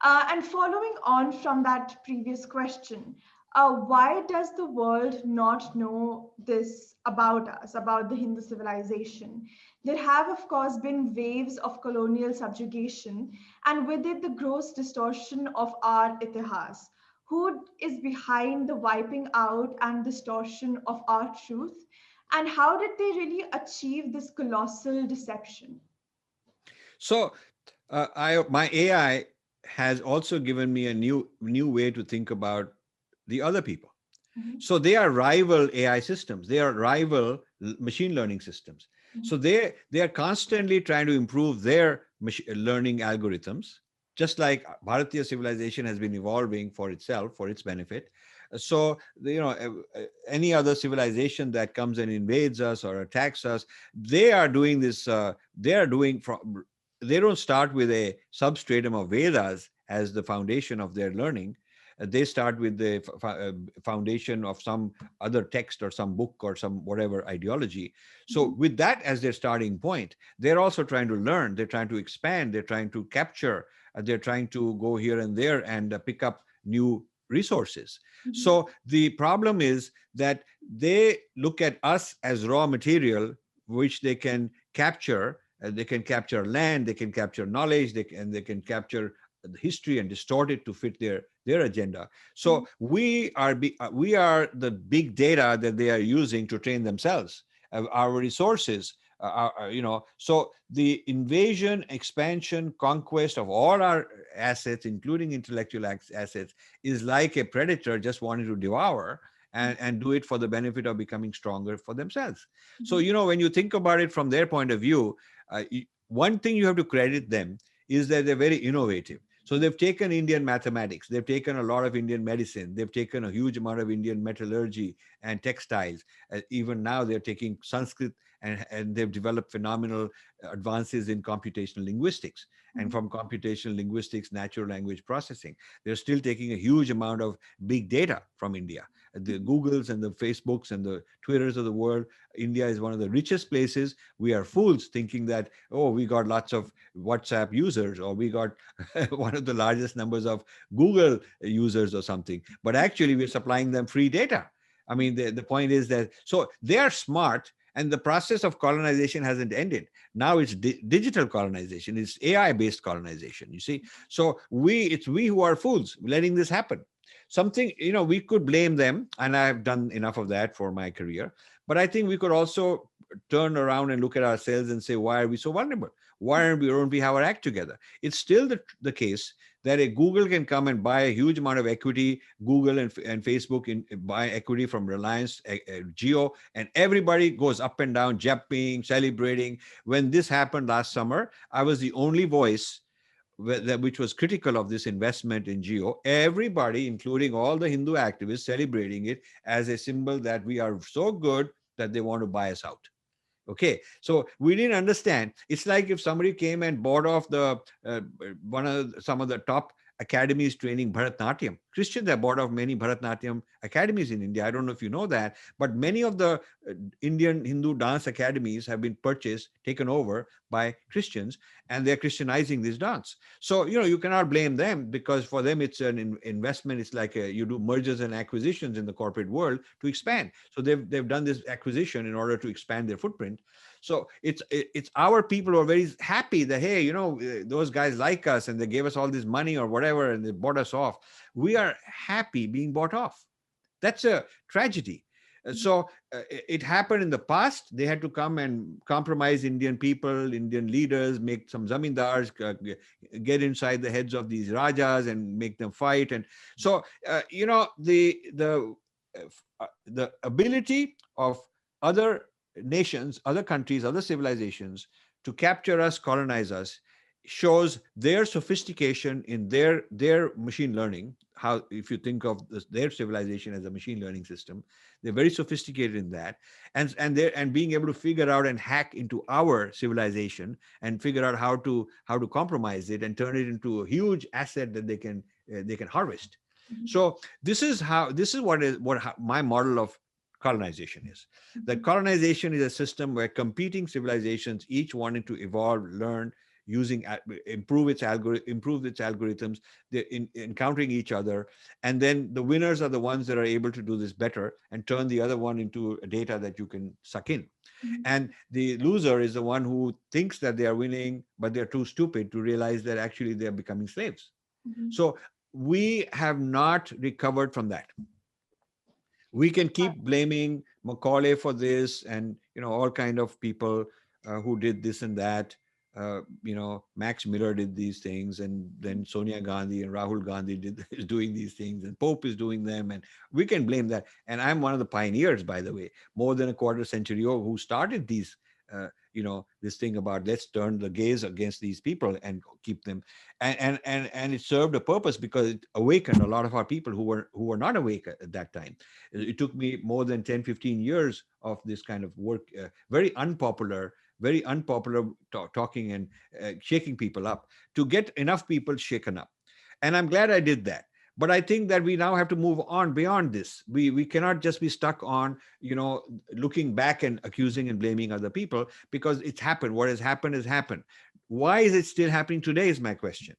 A: And following on from that previous question, why does the world not know this about us, about the Hindu civilization? There have, of course, been waves of colonial subjugation, and with it, the gross distortion of our itihas. Who is behind the wiping out and distortion of our truth? And how did they really achieve this colossal deception?
B: So my AI has also given me a new way to think about the other people.
A: Mhm,
B: So they are rival AI systems. They are rival machine learning systems. So
A: mhm,
B: they are constantly trying to improve their learning algorithms, just like Bharatiya civilization has been evolving for itself, for its benefit. So any other civilization that comes and invades us or attacks us, they are doing this. They are doing from. They don't start with a substratum of Vedas as the foundation of their learning. They start with the foundation of some other text or some book or some whatever ideology. So
A: mhm,
B: with that as their starting point, they're also trying to learn, they're trying to expand, they're trying to capture, they're trying to go here and there and pick up new resources.
A: mhm,
B: So the problem is that they look at us as raw material which they can capture. They can capture land, they can capture knowledge, they can capture the history and distort it to fit their agenda.
A: mhm,
B: So we are the big data that they are using to train themselves. Our resources, so the invasion, expansion, conquest of all our assets, including intellectual assets, is like a predator just wanting to devour and do it for the benefit of becoming stronger for themselves. So,
A: mhm,
B: when you think about it from their point of view, one thing you have to credit them is that they're very innovative. So they've taken Indian mathematics, they've taken a lot of Indian medicine, they've taken a huge amount of Indian metallurgy and textiles. Even now they're taking Sanskrit, and they've developed phenomenal advances in computational linguistics. And
A: mhm,
B: from computational linguistics, natural language processing, they're still taking a huge amount of big data from India. The
A: mhm,
B: Googles and the Facebooks and the Twitters of the world, India is one of the richest places. We are fools thinking that, oh, we got lots of WhatsApp users, or we got one of the largest numbers of Google users or something. But actually, we're supplying them free data. I mean, the point is that, so they are smart, and the process of colonization hasn't ended. Now it's digital colonization, it's AI based colonization, you see. So it's we who are fools letting this happen. Something, we could blame them, and I've done enough of that for my career. But I think we could also turn around and look at ourselves and say, why are we so vulnerable? Why don't we have our act together? It's still the case that a Google can come and buy a huge amount of equity, Google and Facebook buy equity from Reliance, Geo, and everybody goes up and down, jumping, celebrating. When this happened last summer, I was the only voice which was critical of this investment in Geo. Everybody, including all the Hindu activists, celebrating it as a symbol that we are so good that they want to buy us out. Okay, so we didn't understand. It's like if somebody came and bought off the some of the top academies training Bharatnatyam. Christians have bought off many Bharatnatyam academies in India. I don't know if you know that, but many of the Indian Hindu dance academies have been purchased, taken over by Christians, and they're Christianizing this dance. So, you cannot blame them, because for them it's an investment. It's like you do mergers and acquisitions in the corporate world to expand. So they've done this acquisition in order to expand their footprint. So it's our people who are very happy that, hey, those guys like us and they gave us all this money or whatever and they bought us off. We are happy being bought off. That's a tragedy. So it happened in the past. They had to come and compromise Indian people, Indian leaders, make some zamindars, get inside the heads of these rajas and make them fight. And so, the ability of other nations, other countries, other civilizations to capture us, colonize us, shows their sophistication in their machine learning. How, if you think of their civilization as a machine learning system, they're very sophisticated in that, and being able to figure out and hack into our civilization and figure out how to compromise it and turn it into a huge asset that they can harvest. So this is what my model of colonization is. That colonization is a system where competing civilizations, each wanting to evolve, learn, improve its algorithms, they're encountering each other, and then the winners are the ones that are able to do this better and turn the other one into data that you can suck in. And the loser is the one who thinks that they are winning, but they're too stupid to realize that actually they're becoming slaves. So we have not recovered from that. We can keep blaming Macaulay for this, and all kind of people who did this and that. Max Miller did these things, and then Sonia Gandhi and Rahul Gandhi is doing these things, and Pope is doing them, and we can blame that. And I'm one of the pioneers, by the way, more than a quarter century ago, who started these. This thing about let's turn the gaze against these people and keep them, and it served a purpose, because it awakened a lot of our people who were not awake at that time. It took me more than 10-15 years of this kind of work, very unpopular talking and shaking people up, to get enough people shaken up. And I'm glad I did that. But I think that we now have to move on beyond this. We cannot just be stuck on, looking back and accusing and blaming other people, because it's happened. What has happened has happened. Why is it still happening today is my question.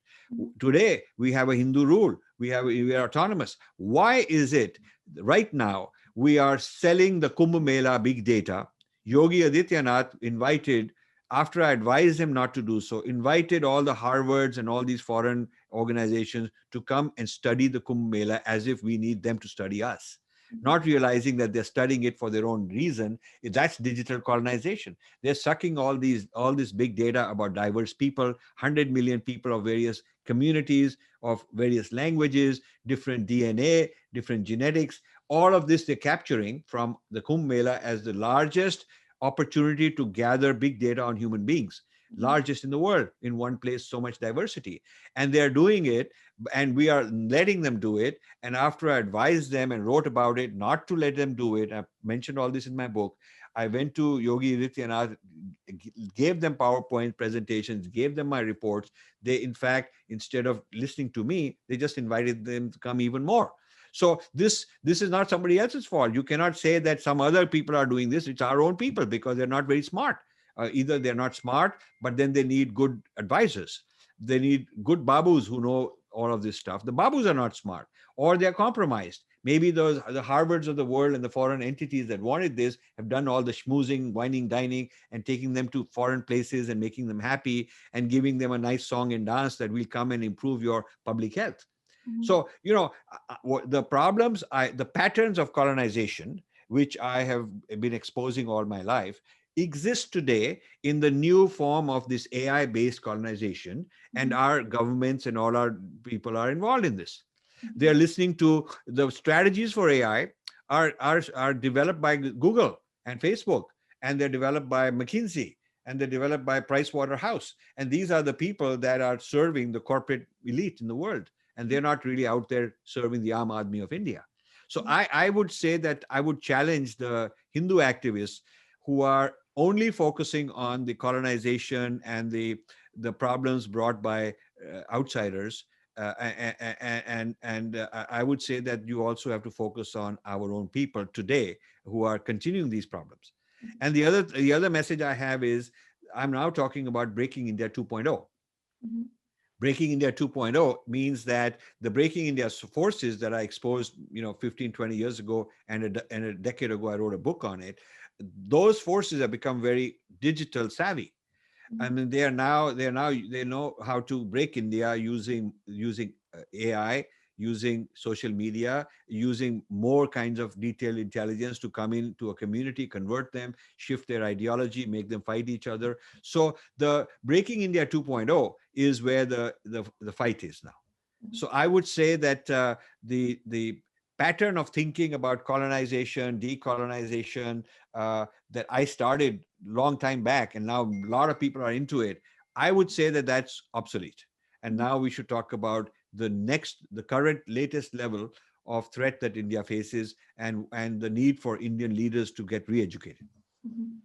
B: Today, we have a Hindu rule. We are autonomous. Why is it right now we are selling the Kumbh Mela big data? Yogi Adityanath invited, after I advised him not to do so, invited all the Harvards and all these foreign organizations to come and study the Kumbh Mela as if we need them to study us, not realizing that they're studying it for their own reason. That's digital colonization. They're sucking all this big data about diverse people, 100 million people of various communities, of various languages, different DNA, different genetics. All of this they're capturing from the Kumbh Mela as the largest opportunity to gather big data on human beings, largest in the world, in one place, so much diversity. And they're doing it, and we are letting them do it. And after I advised them and wrote about it, not to let them do it, I mentioned all this in my book, I went to Yogi Adityanath, gave them PowerPoint presentations, gave them my reports. They, in fact, instead of listening to me, they just invited them to come even more. So this is not somebody else's fault. You cannot say that some other people are doing this. It's our own people, because they're not very smart. Either they're not smart, but then they need good advisors. They need good babus who know all of this stuff. The babus are not smart, or they're compromised. Maybe the Harvards of the world and the foreign entities that wanted this have done all the schmoozing, wining, dining, and taking them to foreign places and making them happy and giving them a nice song and dance that will come and improve your public health. So, the the patterns of colonization, which I have been exposing all my life, exists today in the new form of this AI-based colonization, and
A: Mhm.
B: our governments and all our people are involved in this. They are
A: Mhm.
B: listening to the strategies for AI are developed by Google and Facebook, and they're developed by McKinsey, and they're developed by Price Waterhouse. And these are the people that are serving the corporate elite in the world. And they're not really out there serving the Aam Aadmi of India. So I would say that I would challenge the Hindu activists who are only focusing on the colonization and the problems brought by outsiders, and I would say that you also have to focus on our own people today who are continuing these problems. And the other message I have is I'm now talking about breaking India 2.0.
A: Mhm.
B: Breaking India 2.0 means that the breaking India forces that I exposed 15, 20 years ago, and a decade ago I wrote a book on it. Those forces have become very digital savvy. I
A: Mhm.
B: mean, they know how to break India using AI, using social media, using more kinds of detailed intelligence to come into a community, convert them, shift their ideology, make them fight each other. So the breaking India 2.0 is where the fight is now. So I would say that the pattern of thinking about colonization, decolonization, that I started long time back, and now a lot of people are into it. I would say that that's obsolete, and
A: Mhm.
B: now we should talk about the current, latest level of threat that India faces, and the need for Indian leaders to get re-educated.
A: Mhm.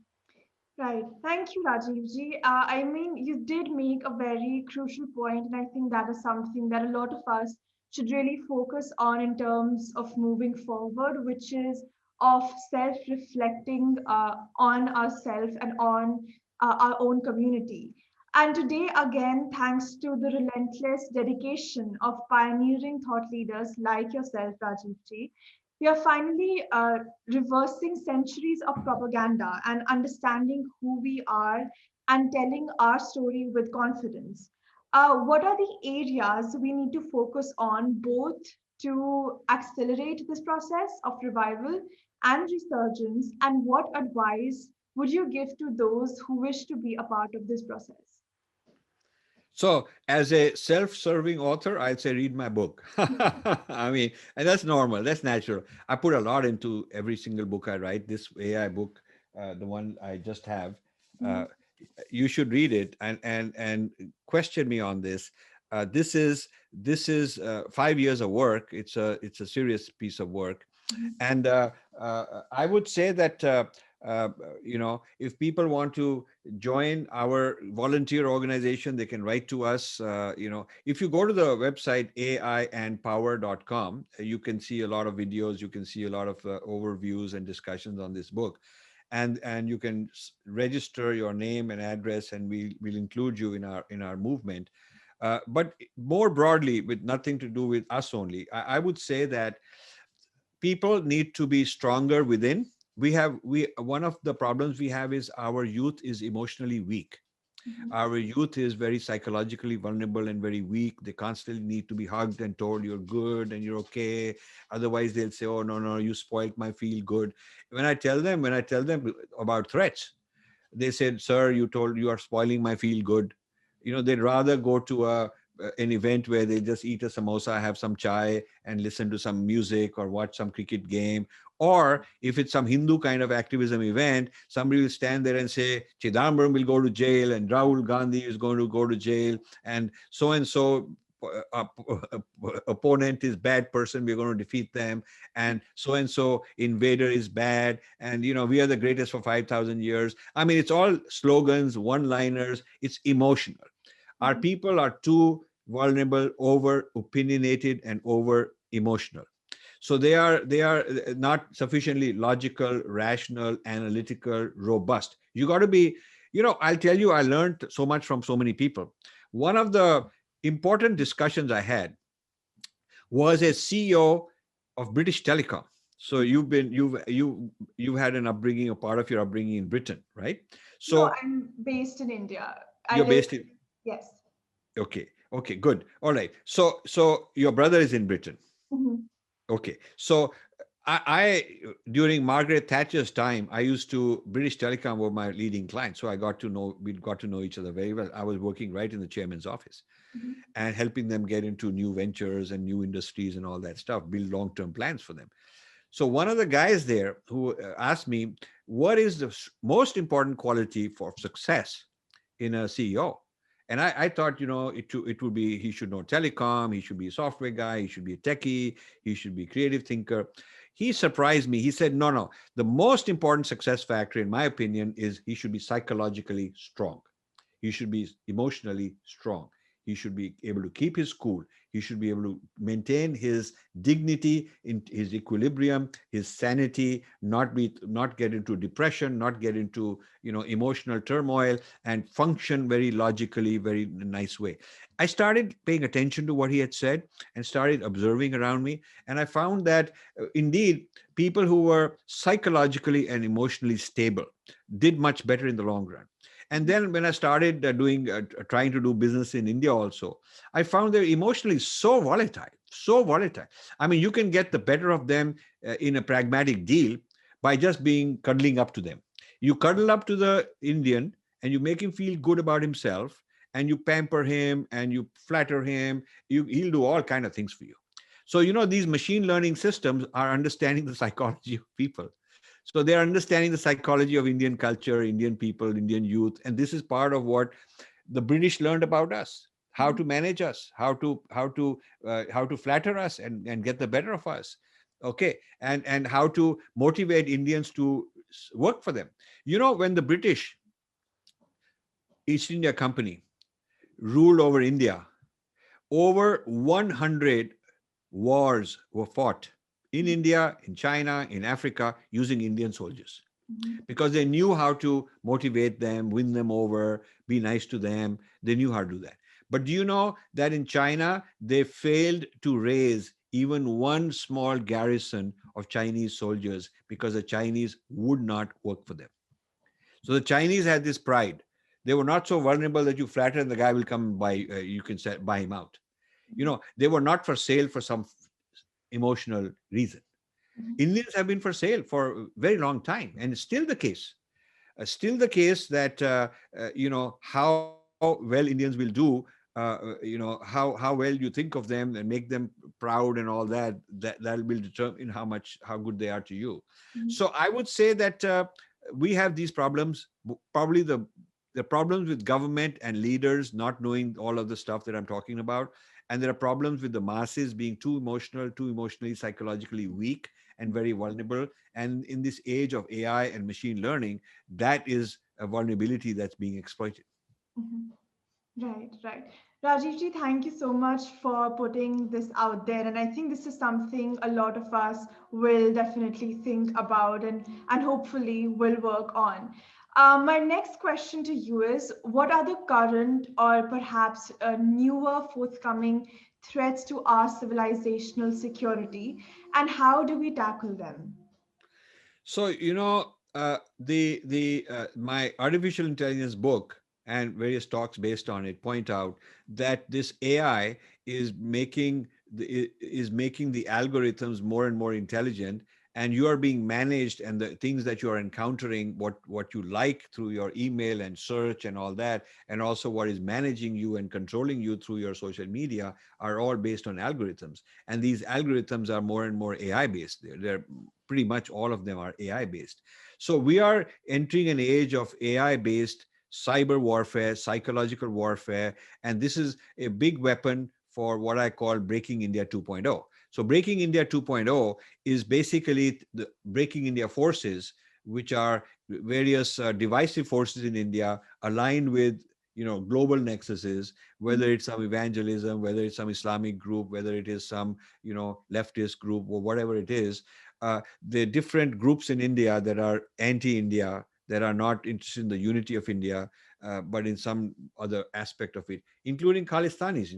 A: Right. Thank you, Rajiv ji. I mean, you did make a very crucial point, and I think that is something that a lot of us should really focus on in terms of moving forward, which is of self-reflecting on ourselves and on our own community. And today, again, thanks to the relentless dedication of pioneering thought leaders like yourself, Rajiv ji, we are finally reversing centuries of propaganda and understanding who we are and telling our story with confidence. What are the areas we need to focus on both to accelerate this process of revival and resurgence? And what advice would you give to those who wish to be a part of this process?
B: So, as a self-serving author, I'd say read my book. I mean, and that's normal, that's natural. I put a lot into every single book I write. This AI book, the one I just have, uh,
A: Mhm.
B: you should read it and question me on this. This is 5 years of work. It's a serious piece of work,
A: Mhm.
B: and I would say that uh, if people want to join our volunteer organization, they can write to us. If you go to the website aiandpower.com, you can see a lot of videos, you can see a lot of overviews and discussions on this book, and you can register your name and address, and we'll include you in our movement. But more broadly, with nothing to do with us only, I would say that people need to be stronger within. We One of the problems we have is our youth is emotionally weak.
A: Mhm.
B: Our youth is very psychologically vulnerable and very weak. They constantly need to be hugged and told you're good and you're okay. Otherwise they'll say, oh, no, no, you spoiled my feel good. When I tell them about threats, they said, sir, you are spoiling my feel good. They'd rather go to an event where they just eat a samosa, have some chai, and listen to some music or watch some cricket game. Or if it's some Hindu kind of activism event, somebody will stand there and say Chidambaram will go to jail, and Rahul Gandhi is going to go to jail, and so opponent is bad person, we're going to defeat them, and so invader is bad, and we are the greatest for 5,000 years. I mean, it's all slogans, one liners. It's emotional. Our
A: Mhm.
B: people are too vulnerable, over opinionated, and over emotional. So they are not sufficiently logical, rational, analytical, robust. You got to be. I'll tell you, I learned so much from so many people. One of the important discussions I had was a CEO of British Telecom. So
A: Mhm.
B: you've had an upbringing, a part of your upbringing in Britain, right?
A: No,
B: So
A: I'm based in India. I
B: you're
A: live,
B: based in.
A: yes.
B: Okay, good, all right. So your brother is in Britain.
A: Mhm.
B: Okay, so During Margaret Thatcher's time, I used to British Telecom were my leading client, so we got to know each other very well. I was working right in the chairman's office
A: Mhm.
B: and helping them get into new ventures and new industries and all that stuff, build long-term plans for them. So one of the guys there who asked me, what is the most important quality for success in a CEO? And I thought, it would be, he should know telecom, he should be a software guy, he should be a techie, he should be a creative thinker. He surprised me. He said, no, no, the most important success factor, in my opinion, is he should be psychologically strong. He should be emotionally strong. He should be able to keep his cool. He should be able to maintain his dignity, in his equilibrium, his sanity, not get into depression, not get into emotional turmoil, and function very logically, very nice way. I started paying attention to what he had said and started observing around me, and I found that indeed people who were psychologically and emotionally stable did much better in the long run. And then when I started trying to do business in India also, I found they're emotionally so volatile, so volatile. I mean, you can get the better of them in a pragmatic deal by just being cuddling up to them. You cuddle up to the Indian and you make him feel good about himself, and you pamper him and you flatter him. He'll do all kind of things for you. So, these machine learning systems are understanding the psychology of people. So they're understanding the psychology of Indian culture, Indian people, Indian youth, and this is part of what the British learned about us: how to manage us, how to flatter us and get the better of us. Okay, and how to motivate Indians to work for them. When the British East India Company ruled over India, over 100 wars were fought in India, in China, in Africa, using Indian soldiers,
A: Mhm.
B: because they knew how to motivate them, win them over, be nice to them. They knew how to do that. But do you know that in China, they failed to raise even one small garrison of Chinese soldiers because the Chinese would not work for them? So the Chinese had this pride. They were not so vulnerable that you flatter and the guy will come and buy, you can buy him out. They were not for sale for some emotional reason.
A: Mhm.
B: Indians have been for sale for a very long time, and it's still the case. Still the case that how well Indians will do. How well you think of them and make them proud and all that. That will determine how good they are to you.
A: Mhm.
B: So I would say that we have these problems. Probably the problems with government and leaders not knowing all of the stuff that I'm talking about, and there are problems with the masses being too emotional, too emotionally, psychologically weak, and very vulnerable. And in this age of AI and machine learning, that is a vulnerability that's being exploited.
A: Mhm. Right, right. Rajivji, thank you so much for putting this out there. And I think this is something a lot of us will definitely think about and hopefully will work on. My next question to you is, what are the current or perhaps newer forthcoming threats to our civilizational security, and how do we tackle them?
B: So the my artificial intelligence book and various talks based on it point out that this AI is making the algorithms more and more intelligent, and you are being managed, and the things that you are encountering, what you like through your email and search and all that, and also what is managing you and controlling you through your social media, are all based on algorithms. And these algorithms are more and more AI based. They're pretty much all of them are AI based. So we are entering an age of AI based cyber warfare, psychological warfare, and this is a big weapon for what I call Breaking India 2.0. So Breaking India 2.0 is basically the Breaking India forces, which are various divisive forces in India aligned with global nexuses, whether it's some evangelism, whether it's some Islamic group, whether it is some leftist group, or whatever it is. The different groups in India that are anti-India, that are not interested in the unity of India, but in some other aspect of it, including Khalistanis.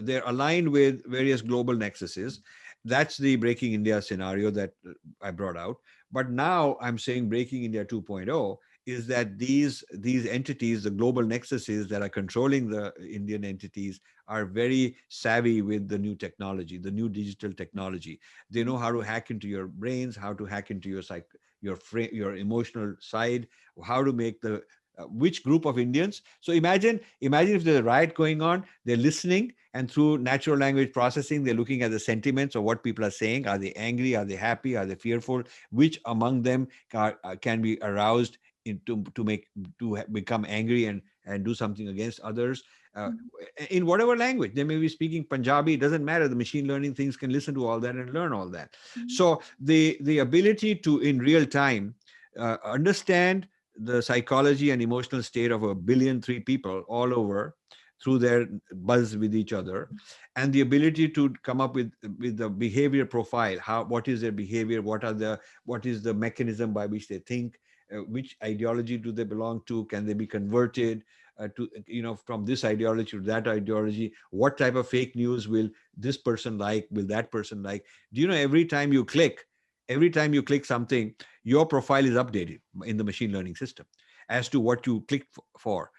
B: They're aligned with various global nexuses. That's the Breaking India scenario that I brought out. But now I'm saying Breaking India 2.0 is that these entities, the global nexuses that are controlling the Indian entities, are very savvy with the new technology, the new digital technology. They know how to hack into your brains, how to hack into your your emotional side, how to make the which group of Indians. So imagine if there's a riot going on, they're listening, and through natural language processing, they're looking at the sentiments of what people are saying. Are they angry? Are they happy? Are they fearful? Which among them can be aroused into to become angry and do something against others? Uh, in whatever language they may be speaking, Punjabi, it doesn't matter. The machine learning things can listen to all that and learn all that. So the ability to in real time understand the psychology and emotional state of 1,000,000,003 people all over through their buzz with each other, and the ability to come up with the behavior profile, how what is their behavior, what is the mechanism by which they think, which ideology do they belong to, can they be converted to from this ideology to that ideology, what type of fake news will this person like, will that person like. Do you know every time you click something, your profile is updated in the machine learning system as to what you clicked for,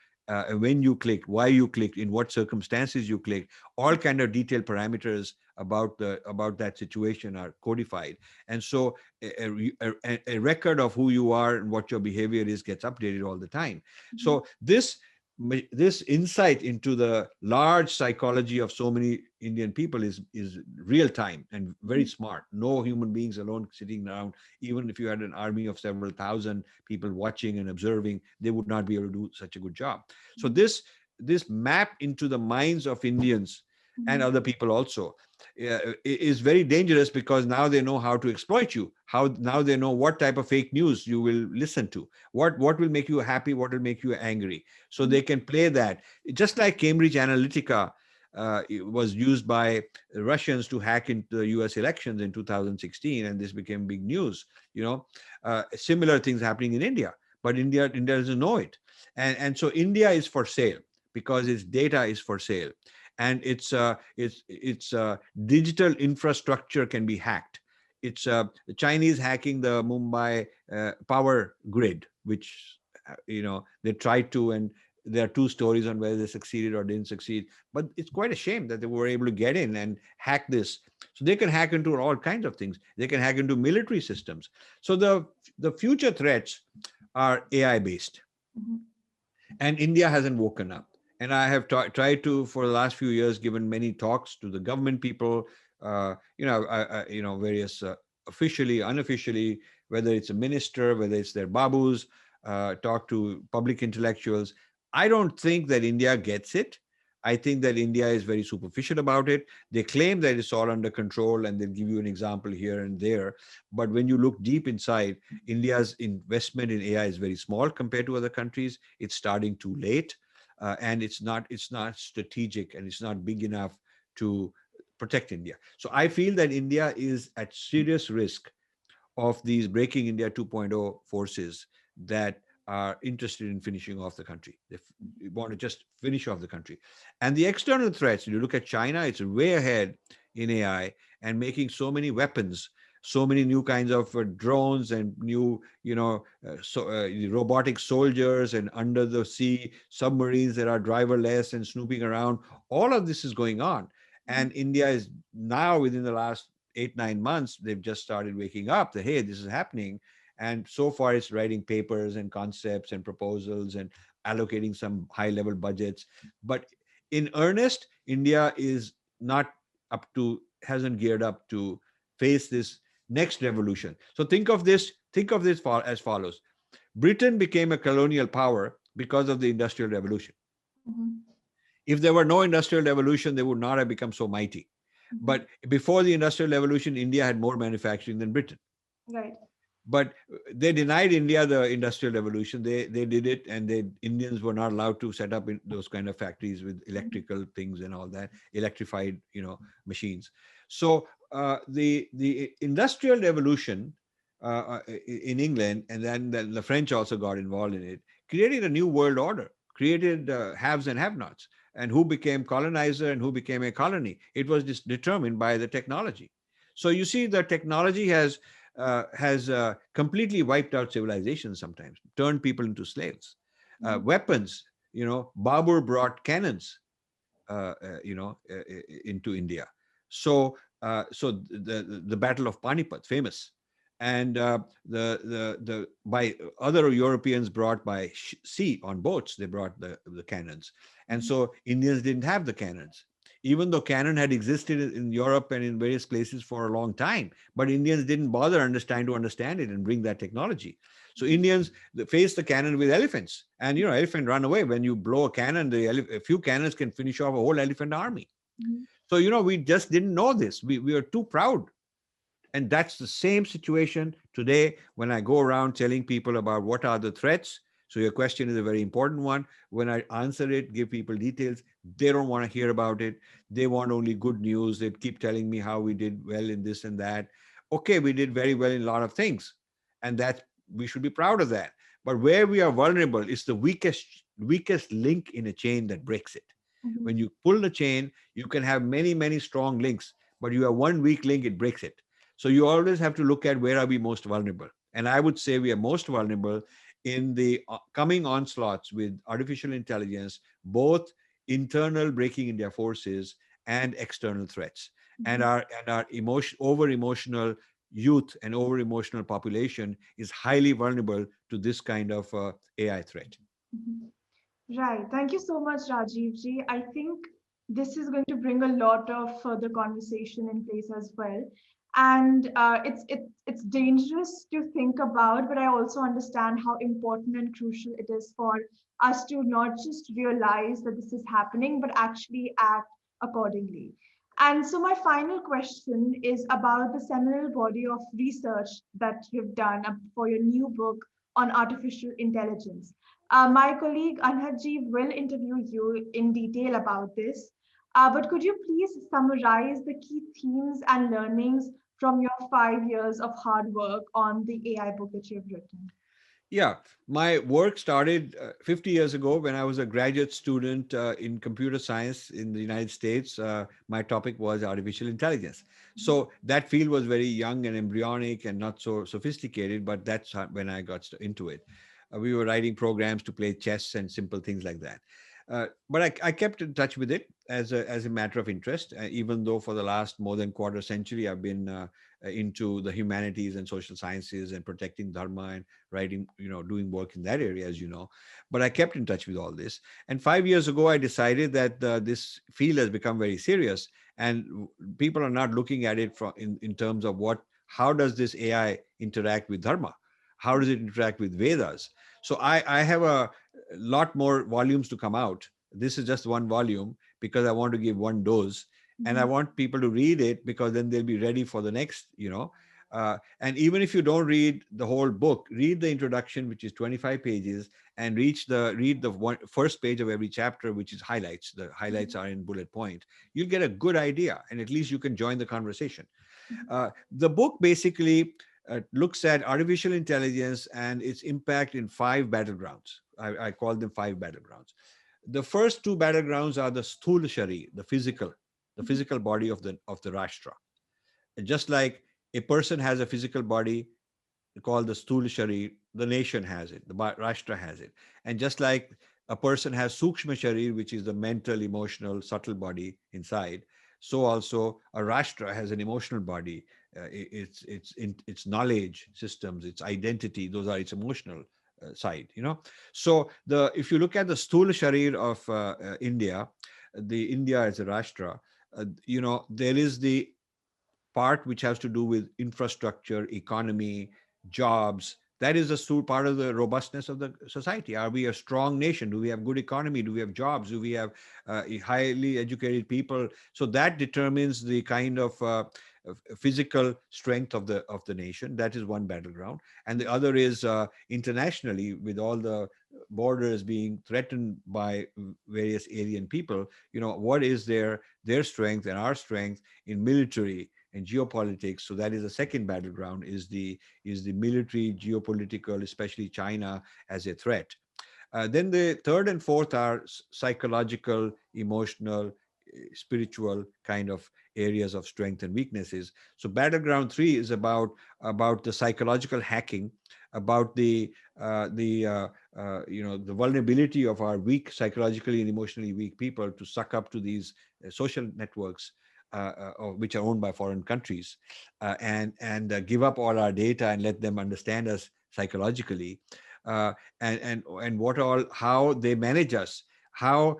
B: when you clicked, why you clicked, in what circumstances you clicked. All kind of detailed parameters about that situation are codified, and so a record of who you are and what your behavior is gets updated all the time. So this insight into the large psychology of so many Indian people is real time and very smart. No human beings alone sitting around, even if you had an army of several thousand people watching and observing, they would not be able to do such a good job. So this map into the minds of Indians and other people also is very dangerous, because now they know how to exploit you. How now they know what type of fake news you will listen to, what will make you happy, what will make you angry, so they can play that. Just like Cambridge Analytica it was used by Russians to hack into the US elections in 2016, and this became big news. Similar things happening in India, but India doesn't know it. And so India is for sale because its data is for sale, and its digital infrastructure can be hacked. It's the Chinese hacking the Mumbai power grid, which they tried to, and there are two stories on whether they succeeded or didn't succeed. But it's quite a shame that they were able to get in and hack this. So they can hack into all kinds of things. They can hack into military systems. So the future threats are AI based, and India hasn't woken up. And I have tried to, for the last few years, given many talks to the government people, various officially, unofficially, whether it's a minister, whether it's their babus, talk to public intellectuals. I don't think that India gets it. I think that India is very superficial about it. They claim that it's all under control, and they'll give you an example here and there. But when you look deep inside, India's investment in AI is very small compared to other countries. It's starting too late, and it's not strategic, and it's not big enough to protect India. So I feel that India is at serious risk of these Breaking India 2.0 forces that are interested in finishing off the country. They want to just finish off the country. And the external threats, you look at China, it's way ahead in AI and making so many weapons, so many new kinds of drones and new, robotic soldiers and under the sea submarines that are driverless and snooping around. All of this is going on. And India is now, within the last 8-9 months, they've just started waking up that, hey, this is happening. And so far it's writing papers and concepts and proposals and allocating some high level budgets. But in earnest, India is not hasn't geared up to face this next revolution. So think of this as follows. Britain became a colonial power because of the Industrial Revolution. If there were no Industrial Revolution, they would not have become so mighty. But before the Industrial Revolution, India had more manufacturing than Britain.
A: Right.
B: But they denied India the Industrial Revolution. They did it, and Indians were not allowed to set up in those kind of factories with electrical things and all that, electrified, machines. So the Industrial Revolution in England, and then the French also got involved in it, created a new world order, created haves and have-nots, and who became colonizer and who became a colony. It was just determined by the technology. So you see, the technology has has completely wiped out civilizations sometimes, turned people into slaves. Weapons, Babur brought cannons, into India. So the Battle of Panipat, famous, and the by other Europeans brought by sea on boats, they brought the cannons, and so Indians didn't have the cannons, even though cannon had existed in Europe and in various places for a long time, but Indians didn't bother to understand it and bring that technology. So Indians faced the cannon with elephants, and elephant run away. When you blow a cannon, a few cannons can finish off a whole elephant army. So we just didn't know this. We are too proud, and that's the same situation today when I go around telling people about what are the threats. So your question is a very important one. When I answer it, give people details, they don't want to hear about it. They want only good news. They keep telling me how we did well in this and that. Okay, we did very well in a lot of things, and that we should be proud of that. But where we are vulnerable is the weakest link in a chain that breaks it. When you pull the chain, you can have many strong links, but you have one weak link, it breaks it. So you always have to look at where are we most vulnerable. And I would say we are most vulnerable in the coming onslaughts with artificial intelligence, both internal breaking India forces and external threats. And our over emotional youth and over emotional population is highly vulnerable to this kind of AI threat.
A: Right. Thank you so much, Rajiv ji. I think this is going to bring a lot of further conversation in place as well. And it's dangerous to think about, but I also understand how important and crucial it is for us to not just realize that this is happening, but actually act accordingly. And so my final question is about the seminal body of research that you've done for your new book on artificial intelligence. My colleague Anhaji will interview you in detail about this. But could you please summarize the key themes and learnings from your 5 years of hard work on the AI book that you've written?
B: Yeah, my work started 50 years ago when I was a graduate student in computer science in the United States. My topic was artificial intelligence. So that field was very young and embryonic and not so sophisticated, but that's when I got into it. We were writing programs to play chess and simple things like that. But I kept in touch with it as a matter of interest, even though for the last more than quarter century I've been into the humanities and social sciences and protecting Dharma and writing, doing work in that area, as you know. But I kept in touch with all this. And 5 years ago, I decided that this field has become very serious, and people are not looking at it in terms of how does this AI interact with Dharma? How does it interact with Vedas? So I have a lot more volumes to come out. This is just one volume because I want to give one dose, and I want people to read it because then they'll be ready for the next. And even if you don't read the whole book, read the introduction, which is 25 pages, and read the first page of every chapter, which is highlights. The highlights are in bullet point. You'll get a good idea, and at least you can join the conversation. The book basically looks at artificial intelligence and its impact in five battlegrounds. I call them five battlegrounds. The first two battlegrounds are the sthul sharir, the physical body of the rashtra. Just like a person has a physical body called the sthul sharir, the nation has it, the rashtra has it. And just like a person has sukshma sharir, which is the mental, emotional, subtle body inside, so also a rashtra has an emotional body. Its knowledge systems, its identity, those are its emotional side. So if you look at the sthula sharir of India, the India as a rashtra, there is the part which has to do with infrastructure, economy, jobs. That is a part of the robustness of the society. Are we a strong nation? Do we have good economy? Do we have jobs? Do we have highly educated people? So that determines the kind of physical strength of the nation. That is one battleground, and the other is internationally, with all the borders being threatened by various alien people. What is their strength and our strength in military and geopolitics? So that is the second battleground, is the military, geopolitical, especially China as a threat. Then the third and fourth are psychological, emotional, spiritual kind of areas of strength and weaknesses. So battleground 3 is about the psychological hacking, about the vulnerability of our weak, psychologically and emotionally weak people to suck up to these social networks, which are owned by foreign countries, and give up all our data and let them understand us psychologically, and what all, how they manage us, how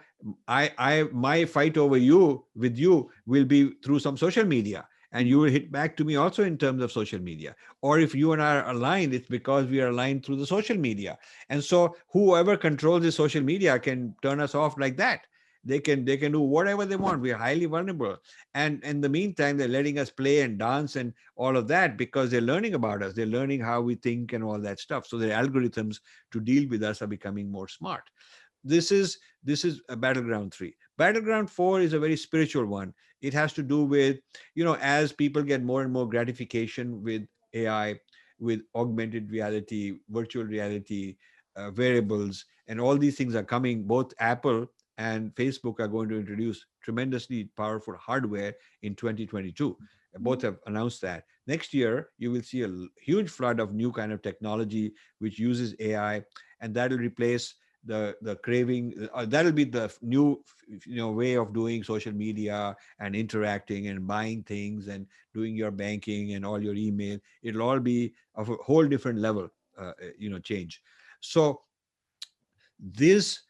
B: my fight over you with you will be through some social media, and you will hit back to me also in terms of social media. Or if you and I are aligned, it's because we are aligned through the social media. And so whoever controls the social media can turn us off like that. They can do whatever they want. We are highly vulnerable. And in the meantime, they're letting us play and dance and all of that because they're learning about us. They're learning how we think and all that stuff. So their algorithms to deal with us are becoming more smart. This is a battleground 3. Battleground 4 is a very spiritual one. It has to do with, as people get more and more gratification with AI, with augmented reality, virtual reality, variables, and all these things are coming. Both Apple and Facebook are going to introduce tremendously powerful hardware in 2022. Both have announced that. Next year, you will see a huge flood of new kind of technology which uses AI, and that'll replace the craving. That'll be the new way of doing social media and interacting and buying things and doing your banking and all your email. It'll all be of a whole different level, change. So this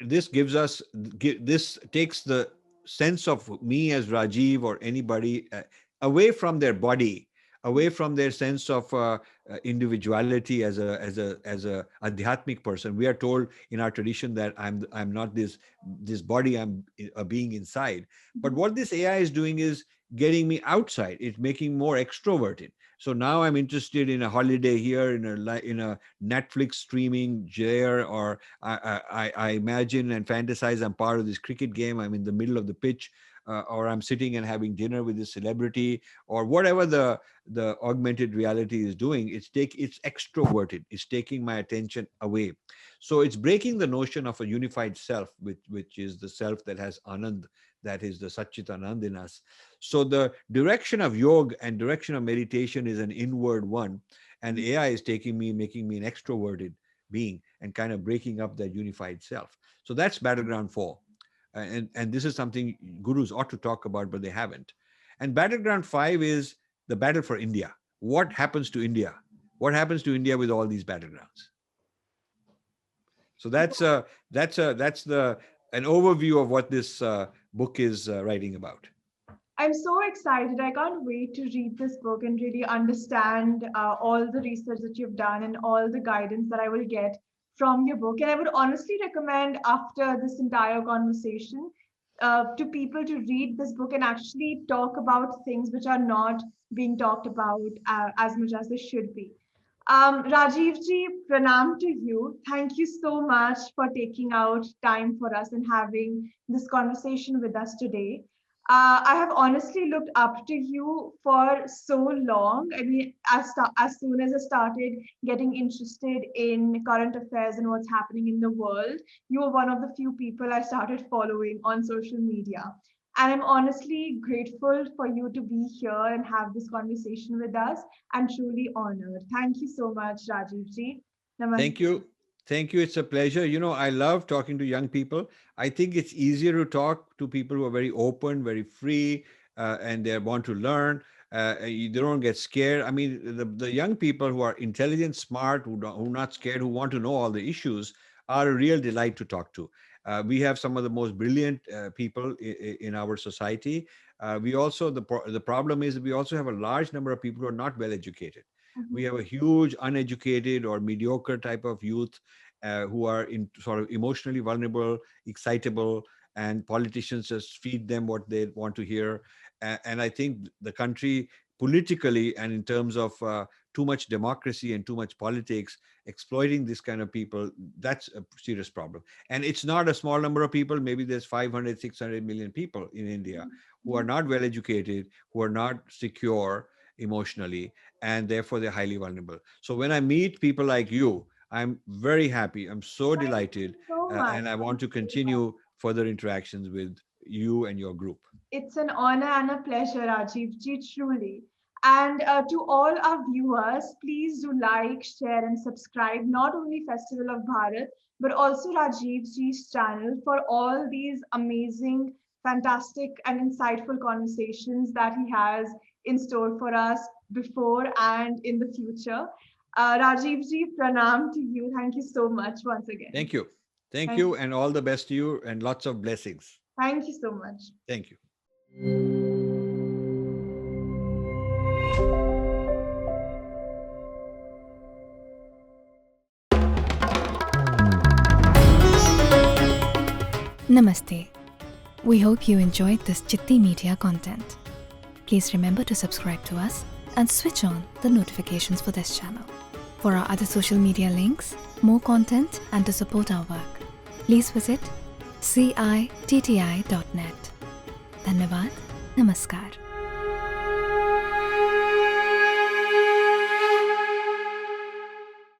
B: this gives us, this takes the sense of me as Rajiv or anybody away from their body, away from their sense of individuality as a adhyatmic person. We are told in our tradition that I'm not this body, I'm a being inside. But what this AI is doing is getting me outside. It's making more extroverted. So now I'm interested in a holiday here, in a Netflix streaming there, or I imagine and fantasize I'm part of this cricket game. I'm in the middle of the pitch, or I'm sitting and having dinner with this celebrity, or whatever the augmented reality is doing. It's extroverted. It's taking my attention away. So it's breaking the notion of a unified self, which is the self that has Anand, that is the Satchit Anand in us. So the direction of yoga and direction of meditation is an inward one, and AI is making me an extroverted being and kind of breaking up that unified self. So that's battleground 4. And this is something gurus ought to talk about, but they haven't. And battleground 5 is the battle for India. What happens to India? What happens to India with all these battlegrounds? So that's the an overview of what this book is writing about.
A: I'm so excited. I can't wait to read this book and really understand all the research that you've done and all the guidance that I will get from your book. And I would honestly recommend, after this entire conversation, to people to read this book and actually talk about things which are not being talked about as much as they should be. Rajiv ji, pranam to you. Thank you so much for taking out time for us and having this conversation with us today. I have honestly looked up to you for so long. I mean, as soon as I started getting interested in current affairs and what's happening in the world, you were one of the few people I started following on social media. And I'm honestly grateful for you to be here and have this conversation with us, and truly honored. Thank you so much, Rajiv ji.
B: Thank
A: Namaste.
B: you. Thank you. It's a pleasure. I love talking to young people. I think it's easier to talk to people who are very open, very free, and they want to learn. They don't get scared. I mean, the young people who are intelligent, smart, who are not scared, who want to know all the issues, are a real delight to talk to. We have some of the most brilliant people in our society. We also the problem is that we also have a large number of people who are not well educated. We
A: Mhm.
B: have a huge uneducated or mediocre type of youth who are in sort of emotionally vulnerable, excitable, and politicians just feed them what they want to hear. And I think the country politically and in terms of too much democracy and too much politics exploiting this kind of people, that's a serious problem. And it's not a small number of people. Maybe there's 500, 600 million people in India who are
A: Mhm.
B: not well educated, who are not secure emotionally, and therefore they're highly vulnerable. So when I meet people like you, I'm very happy. I'm so
A: Thank you
B: delighted,
A: so much.
B: and I
A: Thank
B: want to
A: you so much.
B: continue further interactions with you and your group.
A: It's an honor and a pleasure, Rajiv ji, truly. And to all our viewers, please do like, share, and subscribe not only Festival of Bharat, but also Rajiv ji's channel for all these amazing, fantastic, and insightful conversations that he has in store for us before and in the future. Rajiv ji, pranam to you. Thank you so much once again.
B: Thank you. Thank
A: Thank
B: you, and all the best to you, and lots of blessings.
A: Thank you so much.
B: Thank you.
C: Namaste. We hope you enjoyed this Citti Media content. Please remember to subscribe to us and switch on the notifications for this channel. For our other social media links, more content, and to support our work, please visit citti.net. Dhanyavad. Namaskar.